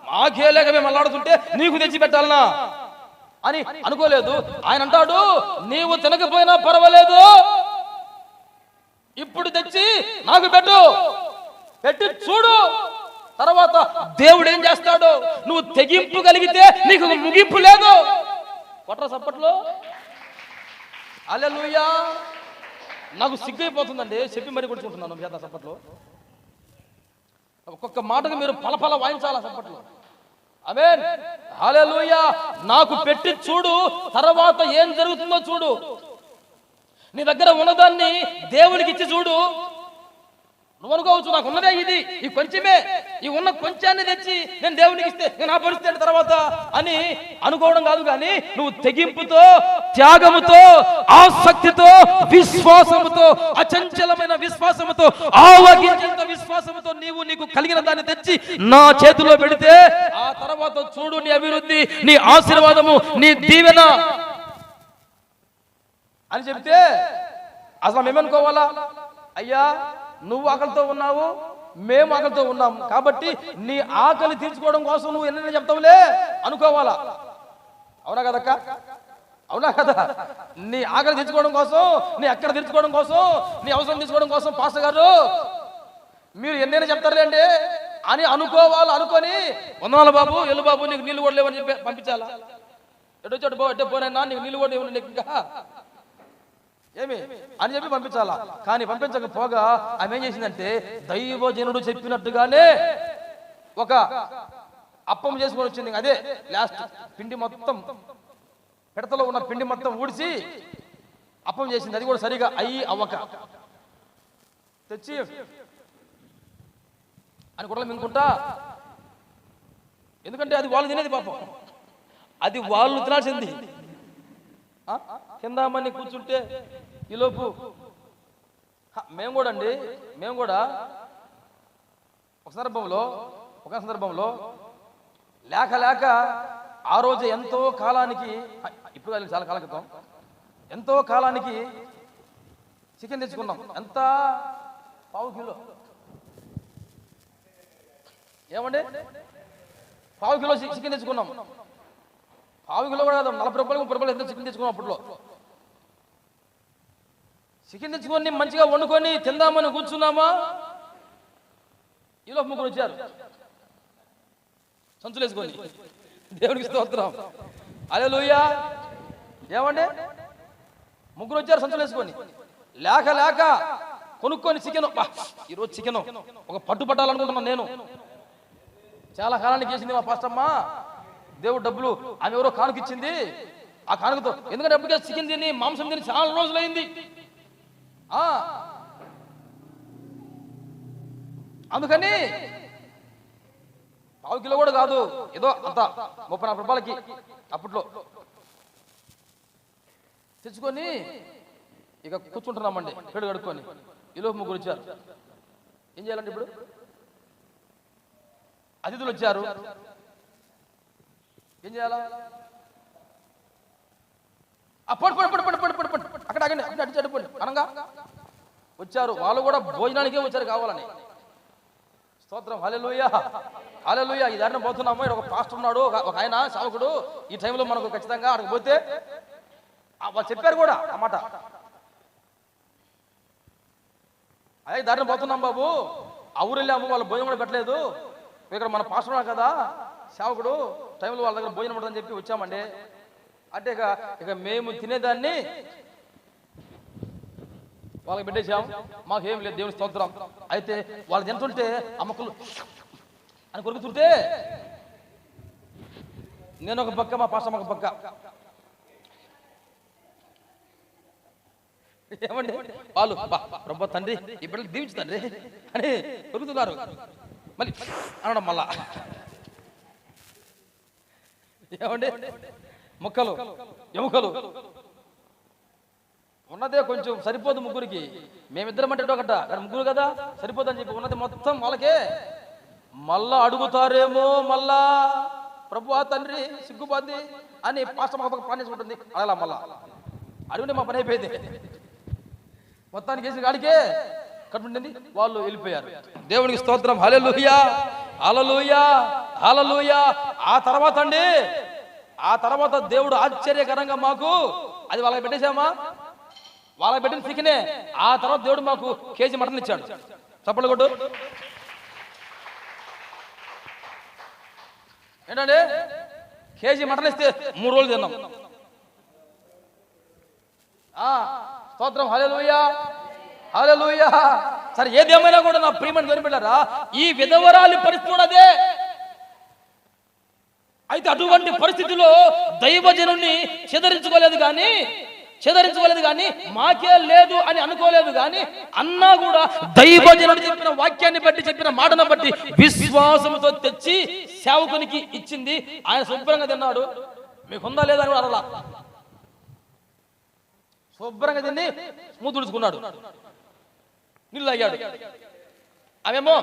మాకే లేక మేము అల్లాడుతుంటే నీకు తెచ్చి పెట్టాలనా అని అనుకోలేదు. ఆయన అంటాడు, నీవు తినకపోయినా పర్వాలేదు, ఇప్పుడు తెచ్చి నాకు పెట్టు, పెట్టి చూడు, తర్వాత దేవుడు ఏం చేస్తాడు. నువ్వు తెగింపు కలిగితే నీకు ముగింపు లేదు. కొట్ర సప్పట్లో. హల్లెలూయా. నాకు సిగ్గైపోతుందండి, చెప్పి మరి కొట్టుకుంటున్నాను చేత సప్పట్లో. ఒక్కొక్క మాటకు మీరు పలపల వాయించాలా సప్పట్లో. ఆమేన్, హల్లెలూయా. నాకు పెట్టి చూడు, తర్వాత ఏం జరుగుతుందో చూడు. నీ దగ్గర ఉన్నదాన్ని దేవునికి ఇచ్చి చూడు. నువ్వు అనుకోవచ్చు, నాకు ఉన్నదే ఇది, ఈ కొంచెమే, ఈ ఉన్న కొంచాన్ని తెచ్చి నేను దేవునికి ఇస్తే నేను ఆ పరిస్థితి తర్వాత అని అనుకోవడం కాదు. కానీ నువ్వు తెగింపుతో, త్యాగముతో, ఆసక్తితో, విశ్వాసముతో, అచంచలమైన విశ్వాసముతో, ఆవగించేంత విశ్వాసముతో నీకు కలిగిన దాన్ని తెచ్చి నా చేతిలో పెడితే ఆ తర్వాత చూడు నీ అభివృద్ధి, నీ ఆశీర్వాదము, నీ దీవెన అని చెప్తే అసలు మేమనుకోవాలా? అయ్యా, నువ్వు ఆకలితో ఉన్నావు, మేము ఆకలితో ఉన్నాము, కాబట్టి నీ ఆకలి తీర్చుకోవడం కోసం నువ్వు ఎన్నైనా చెప్తావులే అనుకోవాలా. అవునా కదక్క? అవునా కదా? నీ ఆకలి తీర్చుకోవడం కోసం, నీ అక్కడ తీర్చుకోవడం కోసం, నీ అవసరం తీర్చుకోవడం కోసం పాస్టర్ గారు మీరు ఎన్నైనా చెప్తారులేండి అని అనుకోవాలి. అనుకొని వందనాలు బాబు, ఎల్లు బాబు, నీకు నీళ్ళు కూడా లేవని చెప్పి పంపించాలా? ఎటో పోనైనా నీకు నీళ్ళు కూడా లేవని నీకు ఇంకా ఏమి అని చెప్పి పంపించాలా. కానీ పంపించకపోగా ఆమె ఏం చేసిందంటే, దైవజనుడు చెప్పినట్టుగానే ఒక అప్పం చేసుకొని వచ్చింది. అదే లాస్ట్ పిండి మొత్తం, పిడతలో ఉన్న పిండి మొత్తం ఊడిసి అప్పం చేసింది. అది కూడా సరిగా అవ్వక తెచ్చి అని కూడా మింగుకుంటా. ఎందుకంటే అది వాళ్ళు తినేది, పాపం అది వాళ్ళు తినాల్సింది. కిందామని కూర్చుంటే ఈలోపు మేము కూడా ఒక సందర్భంలో లేక ఆ రోజు ఎంతో కాలానికి, ఇప్పుడు చాలా కాలం క్రితం, ఎంతో కాలానికి చికెన్ తెచ్చుకున్నాం. ఎంత? ½ కిలో. ఏమండి, ½ కిలో చికెన్ తెచ్చుకున్నాం. ½ కిలో కూడా 40 రూపాయలు 30 రూపాయలు ఎంత చికెన్ తెచ్చుకున్నాం. అప్పట్లో చికెన్ తెచ్చుకొని మంచిగా వండుకొని తిందామని కూర్చున్నామా, ఈలో 3 వచ్చారు సంచులేసుకొని. దేవుడికి స్తోత్రం. హల్లెలూయా. ఏమండి, 3 వచ్చారు సంచులేసుకొని. లేక కొనుక్కొని చికెన్. ఈరోజు చికెన్ ఒక పట్టు పట్టాలనుకుంటున్నాను నేను. చాలా కాలానికి చేసింది మా పాస్టమ్మ. దేవుడు డబ్బులు ఆమె ఎవరో కానుకిచ్చింది. ఆ కానుకతో, ఎందుకంటే ఎప్పటికే చికెన్ తిని మాంసం తిని చాలా రోజులైంది. అందుకని ½ కిలో కూడా కాదు, ఏదో అంత 30-40 రూపాయలకి అప్పట్లో తెచ్చుకొని ఇక కూర్చుంటున్నామండి పేడు కడుక్కొని. ఈలో 3 వచ్చారు. ఏం చేయాలండి ఇప్పుడు? అతిథులు వచ్చారు, ఏం చేయాలా? పడు అక్కడ అడిచి అడిపోండి అనగా వచ్చారు. వాళ్ళు కూడా భోజనానికే వచ్చారు కావాలని. స్తోత్రం, హల్లెలూయా, హల్లెలూయా. ఈ దారిని పోతున్నాము. ఇక్కడ ఒక పాస్టర్ ఉన్నాడు, ఒక ఆయన సేవకుడు. ఈ టైంలో మనకు ఖచ్చితంగా అక్కడికి పోతే వాళ్ళు చెప్పారు కూడా ఆ మాట. అదే దారిని పోతున్నాం బాబు, ఆ ఊరు వెళ్ళాము, వాళ్ళు భోజనం కూడా పెట్టలేదు. ఇక్కడ మన పాస్టర్ ఉన్నాడు కదా సేవకుడు, టైంలో వాళ్ళ దగ్గర భోజనం ఉంటుందని చెప్పి వచ్చామండి. అంటే ఇక మేము తినేదాన్ని వాళ్ళకి పెట్టేసాం. మాకేం లేదు, దేవుని స్తోత్రం. అయితే వాళ్ళు తింటుంటే అమ్మకులు అని కొరుకుతుంటే నేను ఒక పక్క, మా పాస్టర్ ఒక పక్క. ఏమండి వాళ్ళు ప్రభు తండ్రి ఈ బిడ్డలు దీవించు తండ్రి అని కొరుకుతున్నారు. మళ్ళీ అనడం మళ్ళా ఏమండి ముక్కలు ఎముకలు ఉన్నదే కొంచెం సరిపోదు ముగ్గురికి. మేమిద్దరం అంటే ఒకట, ముగ్గురు కదా సరిపోదని చెప్పి ఉన్నది మొత్తం వాళ్ళకే. మళ్ళా అడుగుతారేమో, మళ్ళా ప్రభు తండ్రి సిగ్గుపోద్ది అని పాస్టర్ ఒక పని చేసుకుంటుంది. అలా మళ్ళా అడుగునే మా పని అయిపోయింది. మొత్తానికి వేసిన గాడికే కట్టుకుంటుంది. వాళ్ళు వెళ్ళిపోయారు. దేవునికి స్తోత్రం, హల్లెలూయా, హల్లెలూయా, హల్లెలూయా. ఆ తర్వాత దేవుడు ఆశ్చర్యకరంగా మాకు అది వాళ్ళకి పెట్టేశామా, వాళ్ళకి పెట్టిన చికెనే. ఆ తర్వాత దేవుడు మాకు కేజీ మటన్ ఇచ్చాడు. చప్పట్లు కొట్టు. ఏంటంటే కేజీ మటన్ ఇస్తే 3 రోజులు తిన్నాం. స్తోత్రం, హల్లెలూయా, హల్లెలూయా. సరే ఏదేమైనా కూడా నా ప్రియమని వినిపెట్టారా, ఈ విధవరాలి పరిస్థితి ఉన్నదే. అయితే అటువంటి పరిస్థితిలో దైవజనుని చెదరించుకోలేదు కానీ మాకే లేదు అని అనుకోలేదు. కానీ అన్నా కూడా దైవజనుడు చెప్పిన వాక్యాన్ని బట్టి, చెప్పిన మాటను బట్టి విశ్వాసంతో తెచ్చి సేవకునికి ఇచ్చింది. ఆయన శుభ్రంగా తిన్నాడు. మీకుందా లేదా అని అలా శుభ్రంగా తిని మూతుడుచుకున్నాడు, నీళ్ళు తాగాడు. అవేమో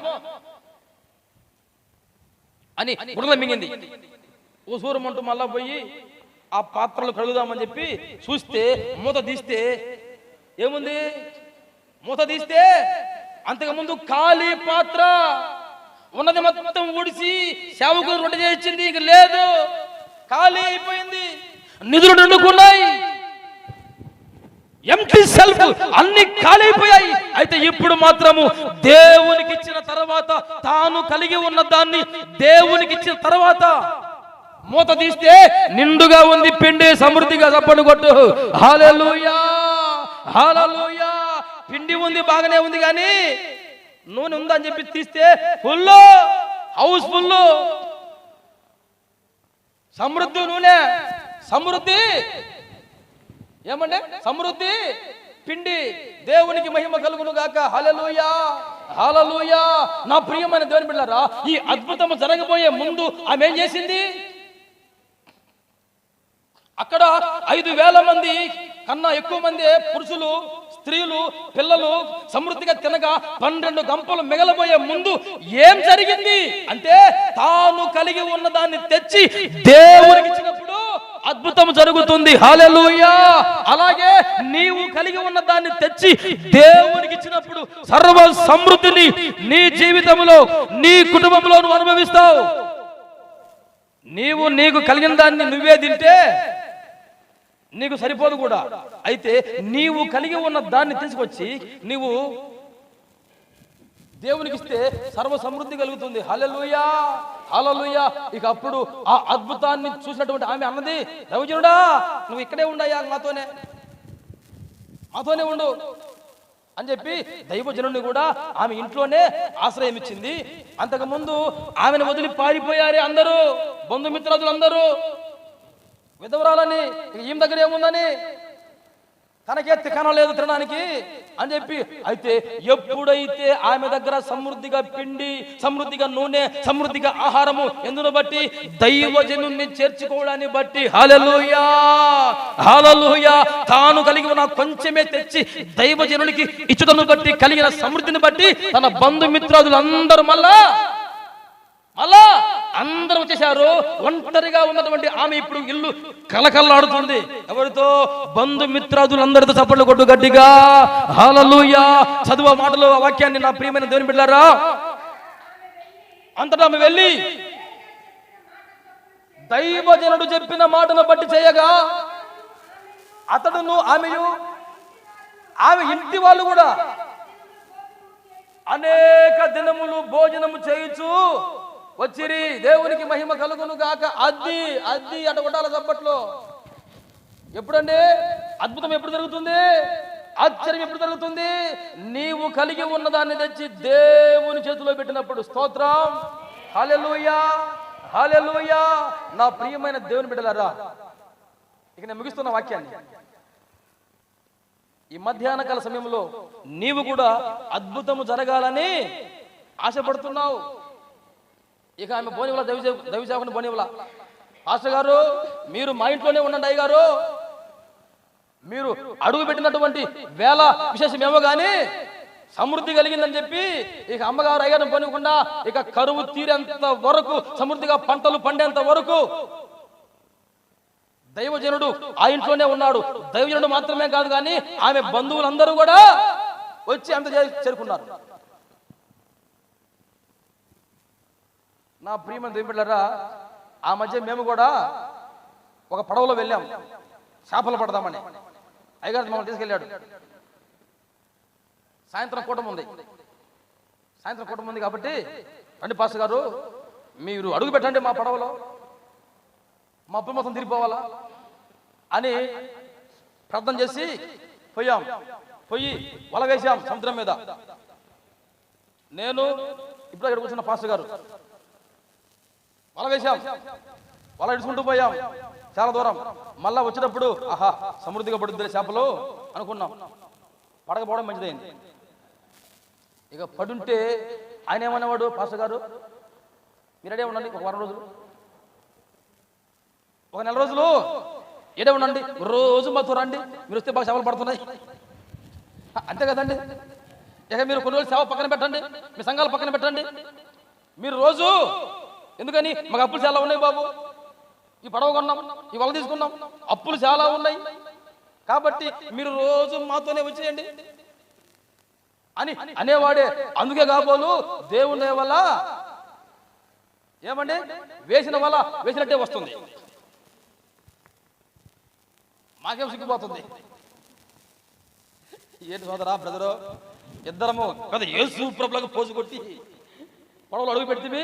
అని గుడలో మింగింది. ఊసూరమంటూ మళ్ళా పోయి ఆ పాత్రలు కడుగుదామని చెప్పి చూస్తే మూత తీస్తే ఏముంది? మూత తీస్తే అంతకుముందు ఖాళీ పాత్ర ఉన్నది మొత్తం ఊడిసి సేవకులు రొట్టె చేయించింది. ఇక లేదు, ఖాళీ అయిపోయింది. నిధులు నిండుకున్నాయి, ఎంప్టీ సెల్ఫ్ అన్ని ఖాళీ అయిపోయాయి. అయితే ఇప్పుడు మాత్రము దేవునికి ఇచ్చిన తర్వాత, తాను కలిగి ఉన్న దాన్ని దేవునికి ఇచ్చిన తర్వాత మూత తీస్తే నిండుగా ఉంది పిండి, సమృద్ధిగా. చప్పట్లు కొట్టు, హల్లెలూయా, హల్లెలూయా. పిండి ఉంది, బాగానే ఉంది, కానీ నూనె ఉందని చెప్పి తీస్తే ఫుల్, హౌస్ ఫుల్, సమృద్ధి నూనె, సమృద్ధి. ఏమంటే సమృద్ధి పిండి. దేవునికి మహిమ కలుగును గాక, హల్లెలూయా, హల్లెలూయా. నా ప్రియమైన దేవుని బిడ్డలారా, ఈ అద్భుతం జరగబోయే ముందు ఆమె ఏం చేసింది? అక్కడ 5,000 మంది కన్నా ఎక్కువ మంది పురుషులు, స్త్రీలు, పిల్లలు సమృద్ధిగా తినగా 12 గంపలు మిగలబోయే ముందు ఏం జరిగింది అంటే, తాను కలిగి ఉన్న దాన్ని తెచ్చి దేవునికి ఇచ్చినప్పుడు అద్భుతం జరుగుతుంది. హల్లెలూయా. అలాగే నీవు కలిగి ఉన్న దాన్ని తెచ్చి దేవునికి ఇచ్చినప్పుడు సర్వ సమృద్ధిని నీ జీవితంలో, నీ కుటుంబంలో నువ్వు అనుభవిస్తావు. నీకు కలిగిన దాన్ని నువ్వే తింటే నీకు సరిపోదు కూడా. అయితే నీవు కలిగి ఉన్న దాన్ని తీసుకొచ్చి నీవు దేవునికి ఇస్తే సర్వ సమృద్ధి కలుగుతుంది. హల్లెలూయా, హల్లెలూయా. ఇక అప్పుడు ఆ అద్భుతాన్ని చూసినటువంటి ఆమె అన్నది, దైవజనుడా నువ్వు ఇక్కడే ఉండయా, మాతోనే ఉండు అని చెప్పి దైవజనుడిని కూడా ఆమె ఇంట్లోనే ఆశ్రయం ఇచ్చింది. అంతకుముందు ఆమెను వదిలి పారిపోయారే అందరూ, బంధుమిత్రులందరూ. విధవరాలని, ఈమె దగ్గర ఏముందని, తనకే తికన లేదు తినడానికి అని చెప్పి. అయితే ఎప్పుడైతే ఆమె దగ్గర సమృద్ధిగా పిండి, సమృద్ధిగా నూనె, సమృద్ధిగా ఆహారము ఎందును బట్టి, దైవజనుని చేర్చుకోవడాన్ని బట్టి, హల్లెలూయా, హల్లెలూయా. తాను కలిగి ఉన్న కొంచెమే తెచ్చి దైవజనునికి ఇచ్చుటను బట్టి, కలిగిన సమృద్ధిని బట్టి తన బంధుమిత్రాదులందరూ మళ్ళా మళ్ళా అందరూ వచ్చేసారు. ఒంటరిగా ఉన్నటువంటి ఆమె ఇప్పుడు ఇల్లు కలకల్లాడుతుంది. ఎవరితో? బంధుమిత్రాదులందరితో చప్పట్లు కొట్టు గట్టిగా హల్లెలూయా. చదువు మాటలు ఆ వాక్యాన్ని నా ప్రియమైన దేవుని బిడ్డలారా. అంతటా ఆమె వెళ్ళి దైవజనుడు చెప్పిన మాటను బట్టి చేయగా అతడును ఆమె ఇంటి వాళ్ళు కూడా అనేక దినములు భోజనము చేయుచు వచ్చిరి. దేవునికి మహిమ కలుగును గాక. అద్ది అట కొట్టాల చప్పట్లో. ఎప్పుడండి అద్భుతం? ఎప్పుడు జరుగుతుంది? ఆశ్చర్యం ఎప్పుడు జరుగుతుంది? నీవు కలిగి ఉన్నదాన్ని తెచ్చి దేవుని చేతిలో పెట్టినప్పుడు. స్తోత్రం, హల్లెలూయా, హల్లెలూయా. నా ప్రియమైన దేవుని బిడ్డలారా, ఇక నేను ముగిస్తున్న వాక్యాన్ని. ఈ మధ్యాహ్న కాల సమయంలో నీవు కూడా అద్భుతము జరగాలని ఆశపడుతున్నావు. ఇక ఆమె బోనివల దైవసేవకుని బోనివల, పాస్టర్ గారు మీరు మా ఇంట్లోనే ఉండండి, అయ్యగారు మీరు అడుగు పెట్టినటువంటి వేళ విశేషమేమో గాని సమృద్ధి కలిగిందని చెప్పి ఇక అమ్మగారు అయ్యారు పోనివ్వకుండా ఇక కరువు తీరేంత వరకు, సమృద్ధిగా పంటలు పండేంత వరకు దైవజనుడు ఆ ఇంట్లోనే ఉన్నాడు. దైవజనుడు మాత్రమే కాదు కానీ ఆమె బంధువులందరూ కూడా వచ్చి అంత చేరుకున్నారు. నా ప్రియమైన దేవుని బిడ్డలారా, ఆ మధ్య మేము కూడా ఒక పడవలో వెళ్ళాం చేపలు పడదామని. అయ్యగారు మమ్మల్ని తీసుకెళ్ళాడు. సాయంత్రం కూటమి ఉంది కాబట్టి రండి పాస్టర్ గారు మీరు అడుగు పెట్టండి మా పడవలో, మా అప్పు మొత్తం తిరిగిపోవాలా అని ప్రార్థన చేసి పోయి వల వేసాం సముద్రం మీద. నేను ఇప్పుడు ఇక్కడ కూర్చున్న పాస్టర్ గారు వల వేసాం, వల ఇడుచుకుంటూ పోయాం చాలా దూరం. మళ్ళా వచ్చేటప్పుడు ఆహా సమృద్ధిగా పడుద్ది చేపలు అనుకున్నాం. పడకపోవడం మంచిదైంది. ఇక పడుంటే ఆయన ఏమనేవాడు, పాస్టర్ గారు మీరు అడే ఉండండి ఒక వారం రోజులు, ఒక నెల రోజులు ఏడే ఉండండి, రోజు మాతో రండి, మీరు వస్తే బాగా చేపలు పడుతున్నాయి అంతే కదండి. ఇక మీరు కొన్ని రోజులు సేవ పక్కన పెట్టండి, మీ సంఘాలు పక్కన పెట్టండి, మీరు రోజు ఎందుకని మాకు అప్పులు చాలా ఉన్నాయి బాబు, ఈ పడవ కొన్నాం, ఈ వల తీసుకున్నాం, అప్పులు చాలా ఉన్నాయి కాబట్టి మీరు రోజు మాతోనే వచ్చేయండి అని అనేవాడే. అందుకే కాబోలు దేవుని వల్ల ఏమండి వేసిన వల్ల వేసినట్టే వస్తుంది. మాకేం సిగ్గిపోతుంది. ఏంటి సోదరా బ్రదరు, ఇద్దరము కదా యేసు ప్రభులకు పోజు కొట్టి పడవలు అడుగు పెడితే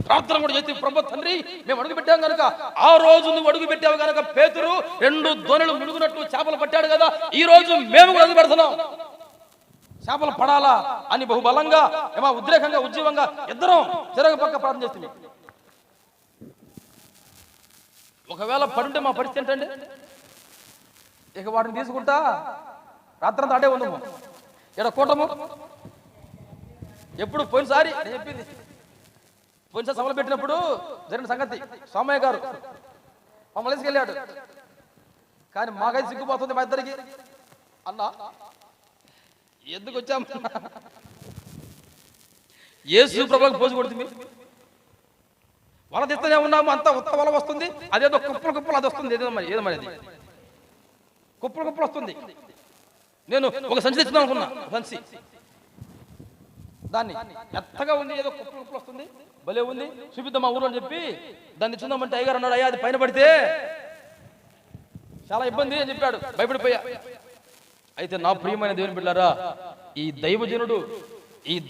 ప్రార్థన కూడా చేస్తే ప్రభు తండ్రి మేము అడుగు పెట్టాం కనుక, ఆ రోజు నువ్వు అడుగు పెట్టావు కనుక పేతురు 2 దోణులు మునుగునట్టు చేపలు పట్టాడు కదా, ఈ రోజు మేము కూడా అడుగు పెడుతున్నాం చేపలు పడాలా అని బహుబలంగా ఏమో ఉద్రేకంగా ఉజ్జీవంగా ఇద్దరం చెరగ పక్క ప్రార్థన చేస్తుంది. ఒకవేళ పడుంటే మా పరిస్థితి ఏంటండి? ఇక వాటిని తీసుకుంటా రాత్రంతా అడే ఉన్నాము. ఇక్కడ కూటము ఎప్పుడు పోయినసారి నేను చెప్పింది, పోయినసారి సభలు పెట్టినప్పుడు జరిగిన సంగతి. సోమయ్య గారు మమ్మల్ని తీసుకెళ్ళాడు, కానీ మాకైతే సిగ్గుపోతుంది మా ఇద్దరికి. అన్నా ఎందుకు వచ్చాం? యేసు ప్రభువులకు పోజు కొడుతుంది, వల తెస్తూనే ఉన్నాము, అంతా ఉత్త వల వస్తుంది, అదేదో కుప్పలు అది వస్తుంది, ఏదో మరి అది కుప్పలు వస్తుంది. నేను ఒక సంచి తెచ్చుదాం అనుకున్నా, సంచి దాన్ని మెత్తగా ఉంది, ఏదో కుప్పలు వస్తుంది, భలే ఉంది, చూపిద్దాం మా ఊరు అని చెప్పి దాన్ని చూద్దామంటే అయ్యగారు అన్నాడు, అయ్యా అది పైన పడితే చాలా ఇబ్బంది అని చెప్పాడు. భయపడిపోయా. అయితే నా ప్రియమైన దేవుని బిడ్డలారా, ఈ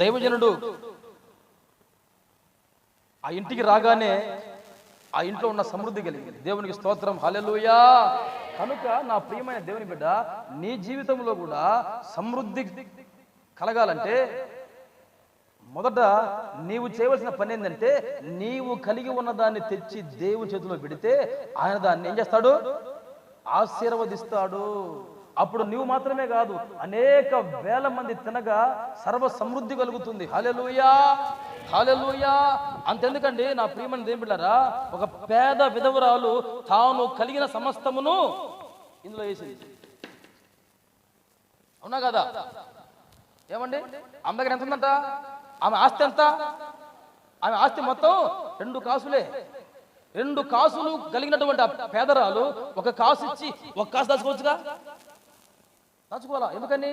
దైవజనుడు ఆ ఇంటికి రాగానే ఆ ఇంట్లో ఉన్న సమృద్ధి కలిగింది. దేవునికి స్తోత్రం, హల్లెలూయా. కనుక నా ప్రియమైన దేవుని బిడ్డ, నీ జీవితంలో కూడా సమృద్ధి కలగాలంటే మొదట నీవు చేయవలసిన పని ఏంటంటే, నీవు కలిగి ఉన్న దాన్ని తెచ్చి దేవుని చేతిలో పెడితే ఆయన దాన్ని ఏం చేస్తాడు? ఆశీర్వదిస్తాడు. అప్పుడు నీవు మాత్రమే కాదు, అనేక వేల మంది తినగా సర్వ సమృద్ధి కలుగుతుంది. హల్లెలూయా, హల్లెలూయా. అంతెందుకండి నా ప్రియమైన దేవుని బిడ్డలారా, ఒక పేద విధవరాలు తాను కలిగిన సమస్తమును ఇందులో వేసింది. అవునా కదా? ఏమండి ఆమె దగ్గర ఎంత ఉందంట? ఆమె ఆస్తి ఎంత? ఆమె ఆస్తి మొత్తం 2 కాసులే. 2 కాసులు కలిగినటువంటి ఆ పేదరాలు 1 కాసు ఇచ్చి 1 కాసు దాచుకోవచ్చుగా? దాచుకోవాలా? ఎందుకని?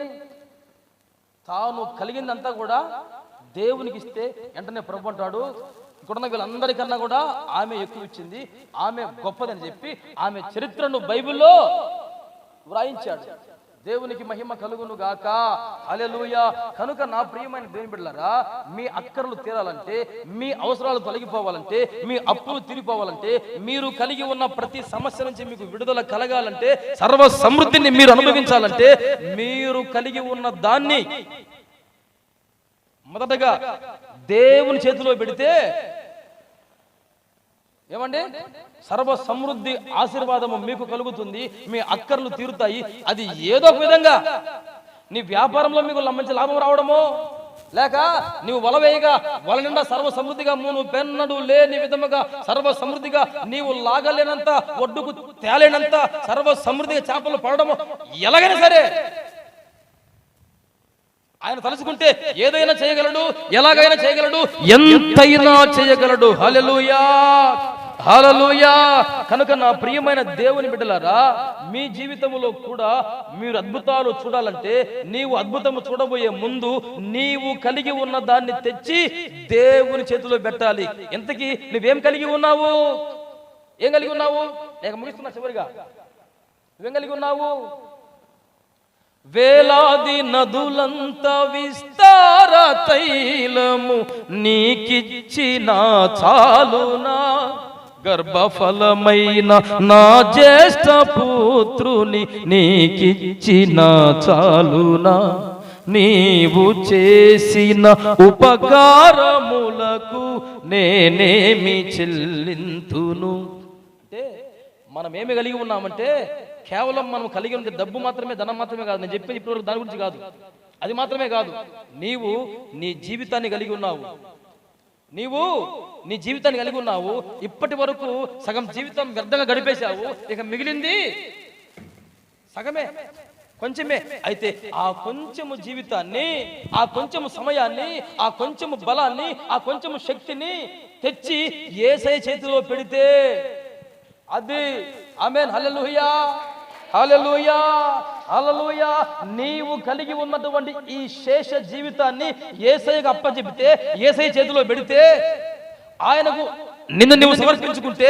తాను కలిగిందంతా కూడా దేవునికి ఇస్తే వెంటనే ప్రభు అంటాడు, ఇక్కడున్న వీళ్ళందరికన్నా కూడా ఆమె ఎక్కువ ఇచ్చింది, ఆమె గొప్పదని చెప్పి ఆమె చరిత్రను బైబిల్లో వ్రాయించాడు. దేవునికి మహిమ కలుగును గాక. హల్లెలూయా. కనుక నా ప్రియమైన దేవుని బిడ్డలారా, మీ అక్కర్లు తీరాలంటే, మీ అవసరాలు తొలగిపోవాలంటే, మీ అప్పులు తీరిపోవాలంటే, మీరు కలిగి ఉన్న ప్రతి సమస్య నుంచి మీకు విడుదల కలగాలంటే, సర్వ సమృద్ధిని మీరు అనుభవించాలంటే, మీరు కలిగి ఉన్న దాన్ని మొదటగా దేవుని చేతిలో పెడితే ఏమండి, సర్వ సమృద్ధి ఆశీర్వాదము మీకు కలుగుతుంది, మీ అక్కర్లు తీరుతాయి. అది ఏదో ఒక విధంగా నీ వ్యాపారంలో మీకు మంచి లాభం రావడమో, లేక నీవు వలవేయగా వల నిండా సర్వ సమృద్ధిగా నువ్వు పెన్నడు లేని విధముగా సర్వ సమృద్ధిగా నీవు లాగలేనంత, ఒడ్డుకు తేలేనంత సర్వ సమృద్ధిగా చేపలు పడడము, ఎలాగైనా సరే ఆయన తలుచుకుంటే ఏదైనా చేయగలడు, ఎలాగైనా చేయగలడు, ఎంతైనా చేయగలడు. హల్లెలూయా, హల్లెలూయా. కనుక నా ప్రియమైన దేవుని బిడ్డలారా, మీ జీవితంలో కూడా మీరు అద్భుతాలు చూడాలంటే, నీవు అద్భుతము చూడబోయే ముందు నీవు కలిగి ఉన్న దాన్ని తెచ్చి దేవుని చేతిలో పెట్టాలి. ఎంతకీ నువ్వేం కలిగి ఉన్నావు? ఏం కలిగి ఉన్నావు? నేను ముగిస్తున్నా చివరిగా. నువ్వేం కలిగి ఉన్నావు? వేలాది నదులంత విస్తార తైలము నీకిచ్చిన చాలునా, గర్భఫలమైన నా జ్యేష్ఠ పుత్రుని నీకిచ్చిన చాలునా, నీవు చేసిన ఉపకారములకు నేనేమి చెల్లింతును. అంటే మనం ఏమి కలిగి ఉన్నామంటే, కేవలం మనం కలిగి ఉంటే డబ్బు మాత్రమే, ధనం మాత్రమే కాదు. నేను చెప్పేది ఇప్పటివరకు దాని గురించి కాదు, అది మాత్రమే కాదు. నీవు నీ జీవితాన్ని కలిగి ఉన్నావు, నీవు నీ జీవితాన్ని కలిగి ఉన్నావు. ఇప్పటి వరకు సగం జీవితం వ్యర్థంగా గడిపేశావు, ఇక మిగిలింది సగమే, కొంచెమే. అయితే ఆ కొంచెము జీవితాన్ని, ఆ కొంచెము సమయాన్ని, ఆ కొంచెము బలాన్ని, ఆ కొంచెము శక్తిని తెచ్చి యేసయ్య చేతిలో పెడితే అది ఆమేన్. హల్లెలూయా, హల్లెలూయా, హల్లెలూయా. నీవు కలిగి ఉన్నటువంటి ఈ శేష జీవితాన్ని యేసయ్యకు అప్పచెబితే, యేసయ్య చేతిలో పెడితే, ఆయనకు నిన్ను నీవు సమర్పించుకుంటే,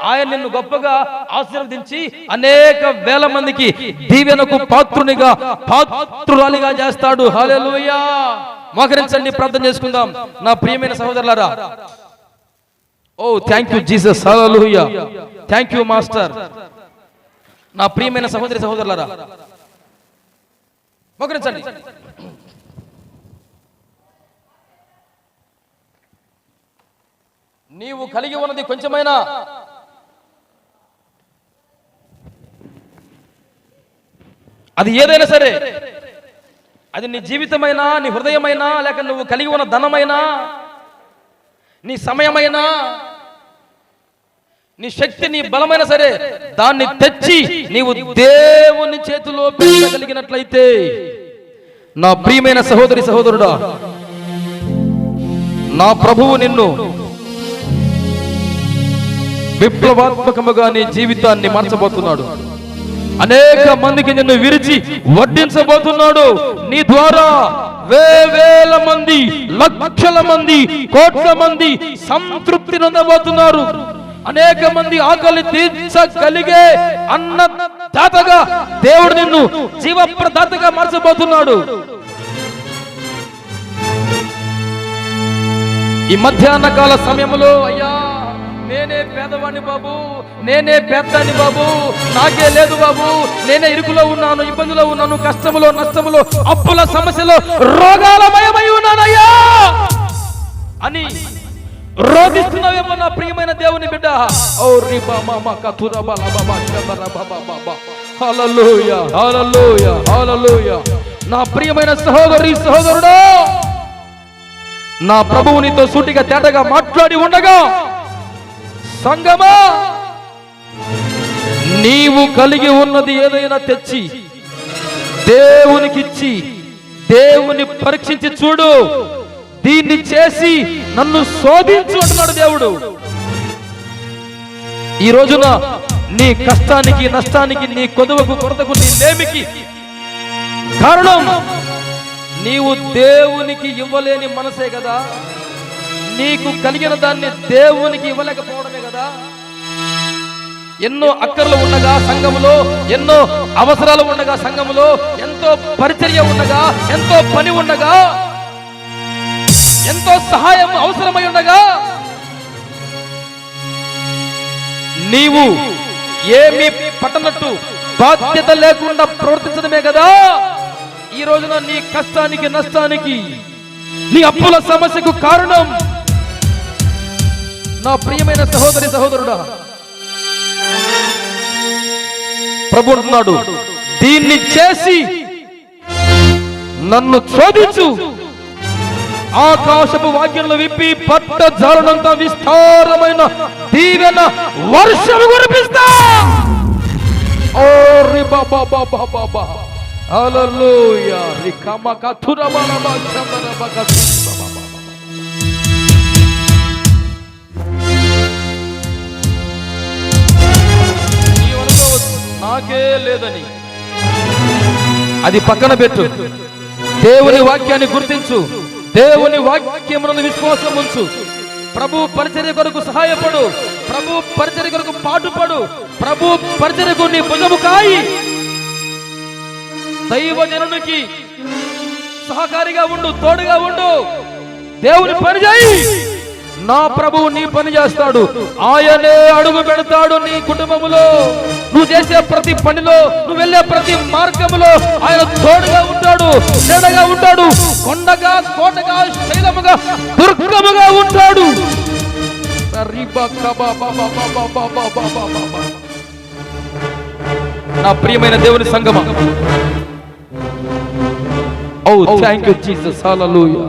ఆయన నిన్ను గొప్పగా ఆశీర్వదించి అనేక వేల మందికి దీవెనకు పాత్రునిగా, పాత్రురాలిగా చేస్తాడు. హల్లెలూయా. మోకరించండి, ప్రార్థన చేసుకుందాం. నా ప్రియమైన సహోదరులారా, ఓ thank you Jesus. Hallelujah. Thank you master. నా ప్రియమైన సహోదరి సహోదరులారా, మోకరించండి. నీవు కలిగి ఉన్నది కొంచెమైనా, అది ఏదైనా సరే, అది నీ జీవితమైనా, నీ హృదయమైనా, లేక నువ్వు కలిగి ఉన్న ధనమైనా, నీ సమయమైనా, నీ శక్తి, నీ బలమైనా సరే, దాన్ని తెచ్చి నీవు దేవుని చేతిలో పెట్టగలిగినట్లయితే, నా ప్రియమైన సహోదరి సహోదరుడా, నా ప్రభువు నిన్ను విప్లవాత్మకముగా నీ జీవితాన్ని మార్చబోతున్నాడు. అనేక మందికి నిన్ను విరిచి వడ్డించబోతున్నాడు. నీ ద్వారా వేల మంది, లక్షల మంది, కోట్ల మంది సంతృప్తి నొందబోతున్నారు. అనేక మంది ఆకలి తీర్చగలిగే అన్నదాతగా దేవుడు నిన్ను జీవప్రదాతగా మార్చబోతున్నాడు. ఈ మధ్యాహ్న కాల సమయంలో, అయ్యా నేనే పేదవాణ్ణి బాబు, నేనే పెద్దాన్ని బాబు, నాకే లేదు బాబు, నేనే ఇరుకులో ఉన్నాను, ఇబ్బందులో ఉన్నాను, కష్టములో, నష్టములో, అప్పుల సమస్యలో, రోగాల మయమై ఉన్నానయ్యా అని రోధిస్తున్నావేమో నా ప్రియమైన దేవుని బిడ్డ. హల్లెలూయా, హల్లెలూయా, హల్లెలూయా. నా ప్రియమైన సహోదరి సహోదరుడా, నా ప్రభువు నీతో సూటిగా తేటగా మాట్లాడి ఉండగా, సంగమా, నీవు కలిగి ఉన్నది ఏదైనా తెచ్చి దేవునికిచ్చి, దేవుని పరీక్షించి చూడు. దీన్ని చేసి నన్ను శోధించు అంటున్నాడు దేవుడు. ఈ రోజున నీ కష్టానికి, నష్టానికి, నీ కొదువకు, కొరతకు, నీ లేమికి కారణం నీవు దేవునికి ఇవ్వలేని మనసే కదా. నీకు కలిగిన దాన్ని దేవునికి ఇవ్వలేకపోవడమే కదా. ఎన్నో అక్కర్లు ఉండగా సంఘములో, ఎన్నో అవసరాలు ఉండగా సంఘములో, ఎంతో పరిచర్య ఉండగా, ఎంతో పని ఉండగా, ఎంతో సహాయం అవసరమై ఉండగా నీవు ఏమి పట్టనట్టు బాధ్యత లేకుండా ప్రవర్తించడమే కదా ఈ రోజున నీ కష్టానికి, నష్టానికి, నీ అప్పుల సమస్యకు కారణం. నా ప్రియమైన సహోదరి, సహోదరుడా, ప్రభు అంటున్నాడు, దీన్ని చేసి నన్ను శోధించు. ఆకాశపు వాక్యంలో విప్పి పట్ట జాలనంత విస్తారమైన దీవెన వర్షము కురిపిస్తా. ఓ రి బాబా బాబా బాబా, హల్లెలూయా. రి కమక తురబలబా చమరబక బాబా. నాకే లేదని అది పక్కన పెట్టు. దేవుని వాక్యాన్ని గుర్తించు. దేవుని వాక్యమునందు విశ్వాసం ఉంచు. ప్రభు పరిచర్య కొరకు సహాయపడు. ప్రభు పరిచర్య కొరకు పాటుపడు. ప్రభు పరిచర్యకు నీ భుజము కాయి. దైవజనునికి సహకారిగా ఉండు, తోడుగా ఉండు. దేవుని పని చేయి. నా ప్రభువు నీ పని చేస్తాడు. ఆయనే అడుగు పెడతాడు నీ కుటుంబములో. నువ్వు చేసే ప్రతి పనిలో, నువ్వు వెళ్ళే ప్రతి మార్గములో ఆయన తోడుగా ఉంటాడు, చెడగా ఉంటాడు, కొండగా, కోటగా, శైలముగా, దుర్గముగా ఉంటాడు. నా ప్రియమైన దేవుని సంగమా, ఓ థాంక్ యూ జీసస్. హల్లెలూయా,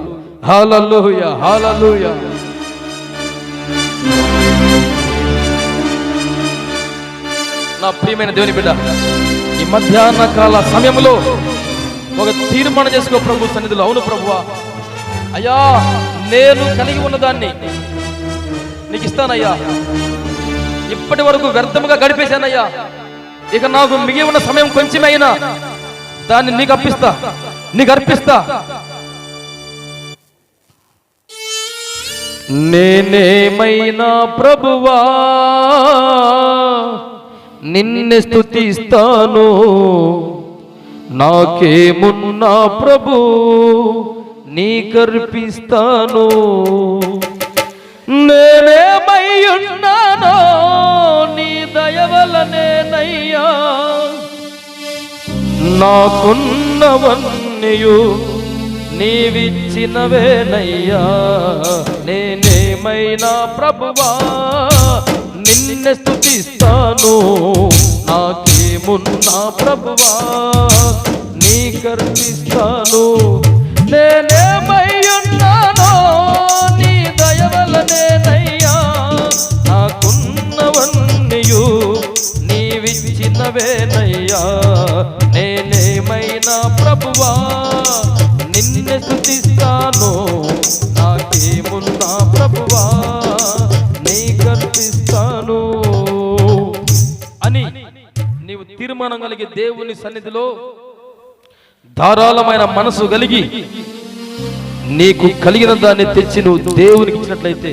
హల్లెలూయా, హల్లెలూయా. నా ప్రియమైన దేవుని బిడ్డ, ఈ మధ్యాహ్న కాల సమయంలో ఒక తీర్మానం చేసుకో ప్రభు సన్నిధిలో. అవును ప్రభువా, అయ్యా నేను కలిగి ఉన్నదాన్ని నీకు ఇస్తానయ్యా. ఇప్పటి వరకు వ్యర్థముగా గడిపేశానయ్యా. ఇక నాకు మిగిలి ఉన్న సమయం కొంచెమైనా దాన్ని నీకు అర్పిస్తా. నేనేమైనా ప్రభువా నిన్నే స్తుతిస్తాను. నాకేమున్నా ప్రభు నీకర్పిస్తాను. నేనేమై ఉన్నానో నీ దయ వలనేనయ్యా. నాకున్నవన్నీయు నీవిచ్చినవేనయ్యా. నేనేమైనా ప్రభువా నిన్నే స్తుతిస్తాను. నాకేమున్నా ప్రభువా నీకర్పిస్తాను. నేనేమై ఉన్నానో నీ దయ వలనేనయ్యా. నాకున్నవన్నీయు నీవిచ్చినవేనయ్యా. నేనేమైనా ప్రభువా నిన్నే స్తుతిస్తాను. నాకేమున్నా ప్రభువా నీకర్పిస్తాను అని నీవు తీర్మానం కలిగి దేవుని సన్నిధిలో ధారాళమైన మనసు కలిగి నీకు కలిగిన దాన్ని తెచ్చి నువ్వు దేవునికి ఇచ్చినట్లయితే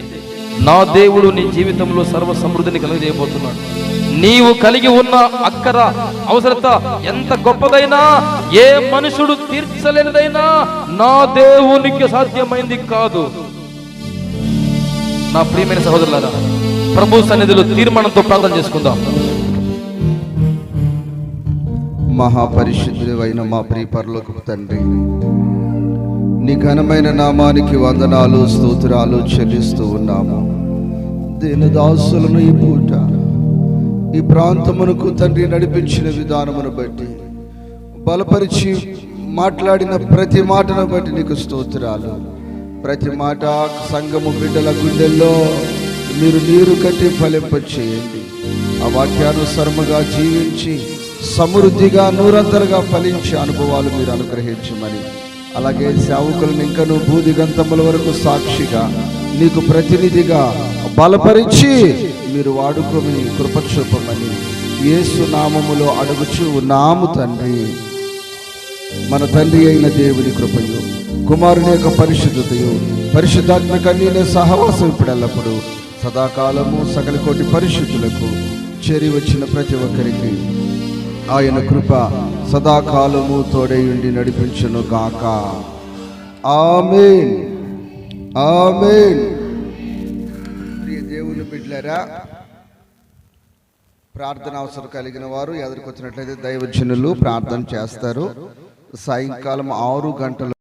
నా దేవుడు నీ జీవితంలో సర్వ సమృద్ధిని కలిగజేయబోతున్నాడు. నీవు కలిగి ఉన్న అక్కర, అవసరత ఎంత గొప్పదైనా, ఏ మనుషుడు తీర్చలేనిదైనా నా దేవునికి సాధ్యమైంది కాదు. నా ప్రియమైన సహోదరులారా, ప్రభు సన్నిధిలో తీర్మానంతో ప్రార్థన చేసుకుందాం. మహాపరిశుద్ధుడైన మా ప్రియ పరలోకపు తండ్రి, నీ ఘనమైన నామానికి వందనాలు, స్తోత్రాలు చెల్లిస్తూ ఉన్నాము. దీనదాసులను ఈ పూట ఈ ప్రాంతమునకు తండ్రి నడిపించిన విధానమును బట్టి, బలపరిచి మాట్లాడిన ప్రతి మాటను బట్టి నీకు స్తోత్రాలు. ప్రతి మాట సంఘము బిడ్డల గుండెల్లో మీరు నీరు కట్టి ఫలింప చేయండి. ఆ వాక్యానుసరముగా జీవించి సమృద్ధిగా, నూరంతరగా ఫలించే అనుభవాలు మీరు అనుగ్రహించమని అలాగే సేవకులను ఇంకను భూదిగంతముల వరకు సాక్షిగా నీకు ప్రతినిధిగా బలపరిచి మీరు వాడుకొని కృప చూపమని యేసు నామములో అడుగుచు ఉన్నాము తండ్రి. మన తండ్రి అయిన దేవుని కృపయు, కుమారుని యొక్క పరిశుద్ధతయు, పరిశుద్ధాత్మ కన్యల సహవాసం ఇప్పుడు ఎల్లప్పుడు సదాకాలము సకల కోటి పరిశుద్ధులకు చేరి వచ్చిన ప్రతి ఒక్కరికి ఆయన కృప సదాకాలము తోడయుండి నడిపించును గాక. ఆమేన్, ఆమేన్. ప్రియ దేవుని బిడ్డలారా, ప్రార్థన అవసరం కలిగిన వారు ఎదురుకొచ్చినట్లయితే దైవజనులు ప్రార్థన చేస్తారు. సాయంకాలం 6 గంటల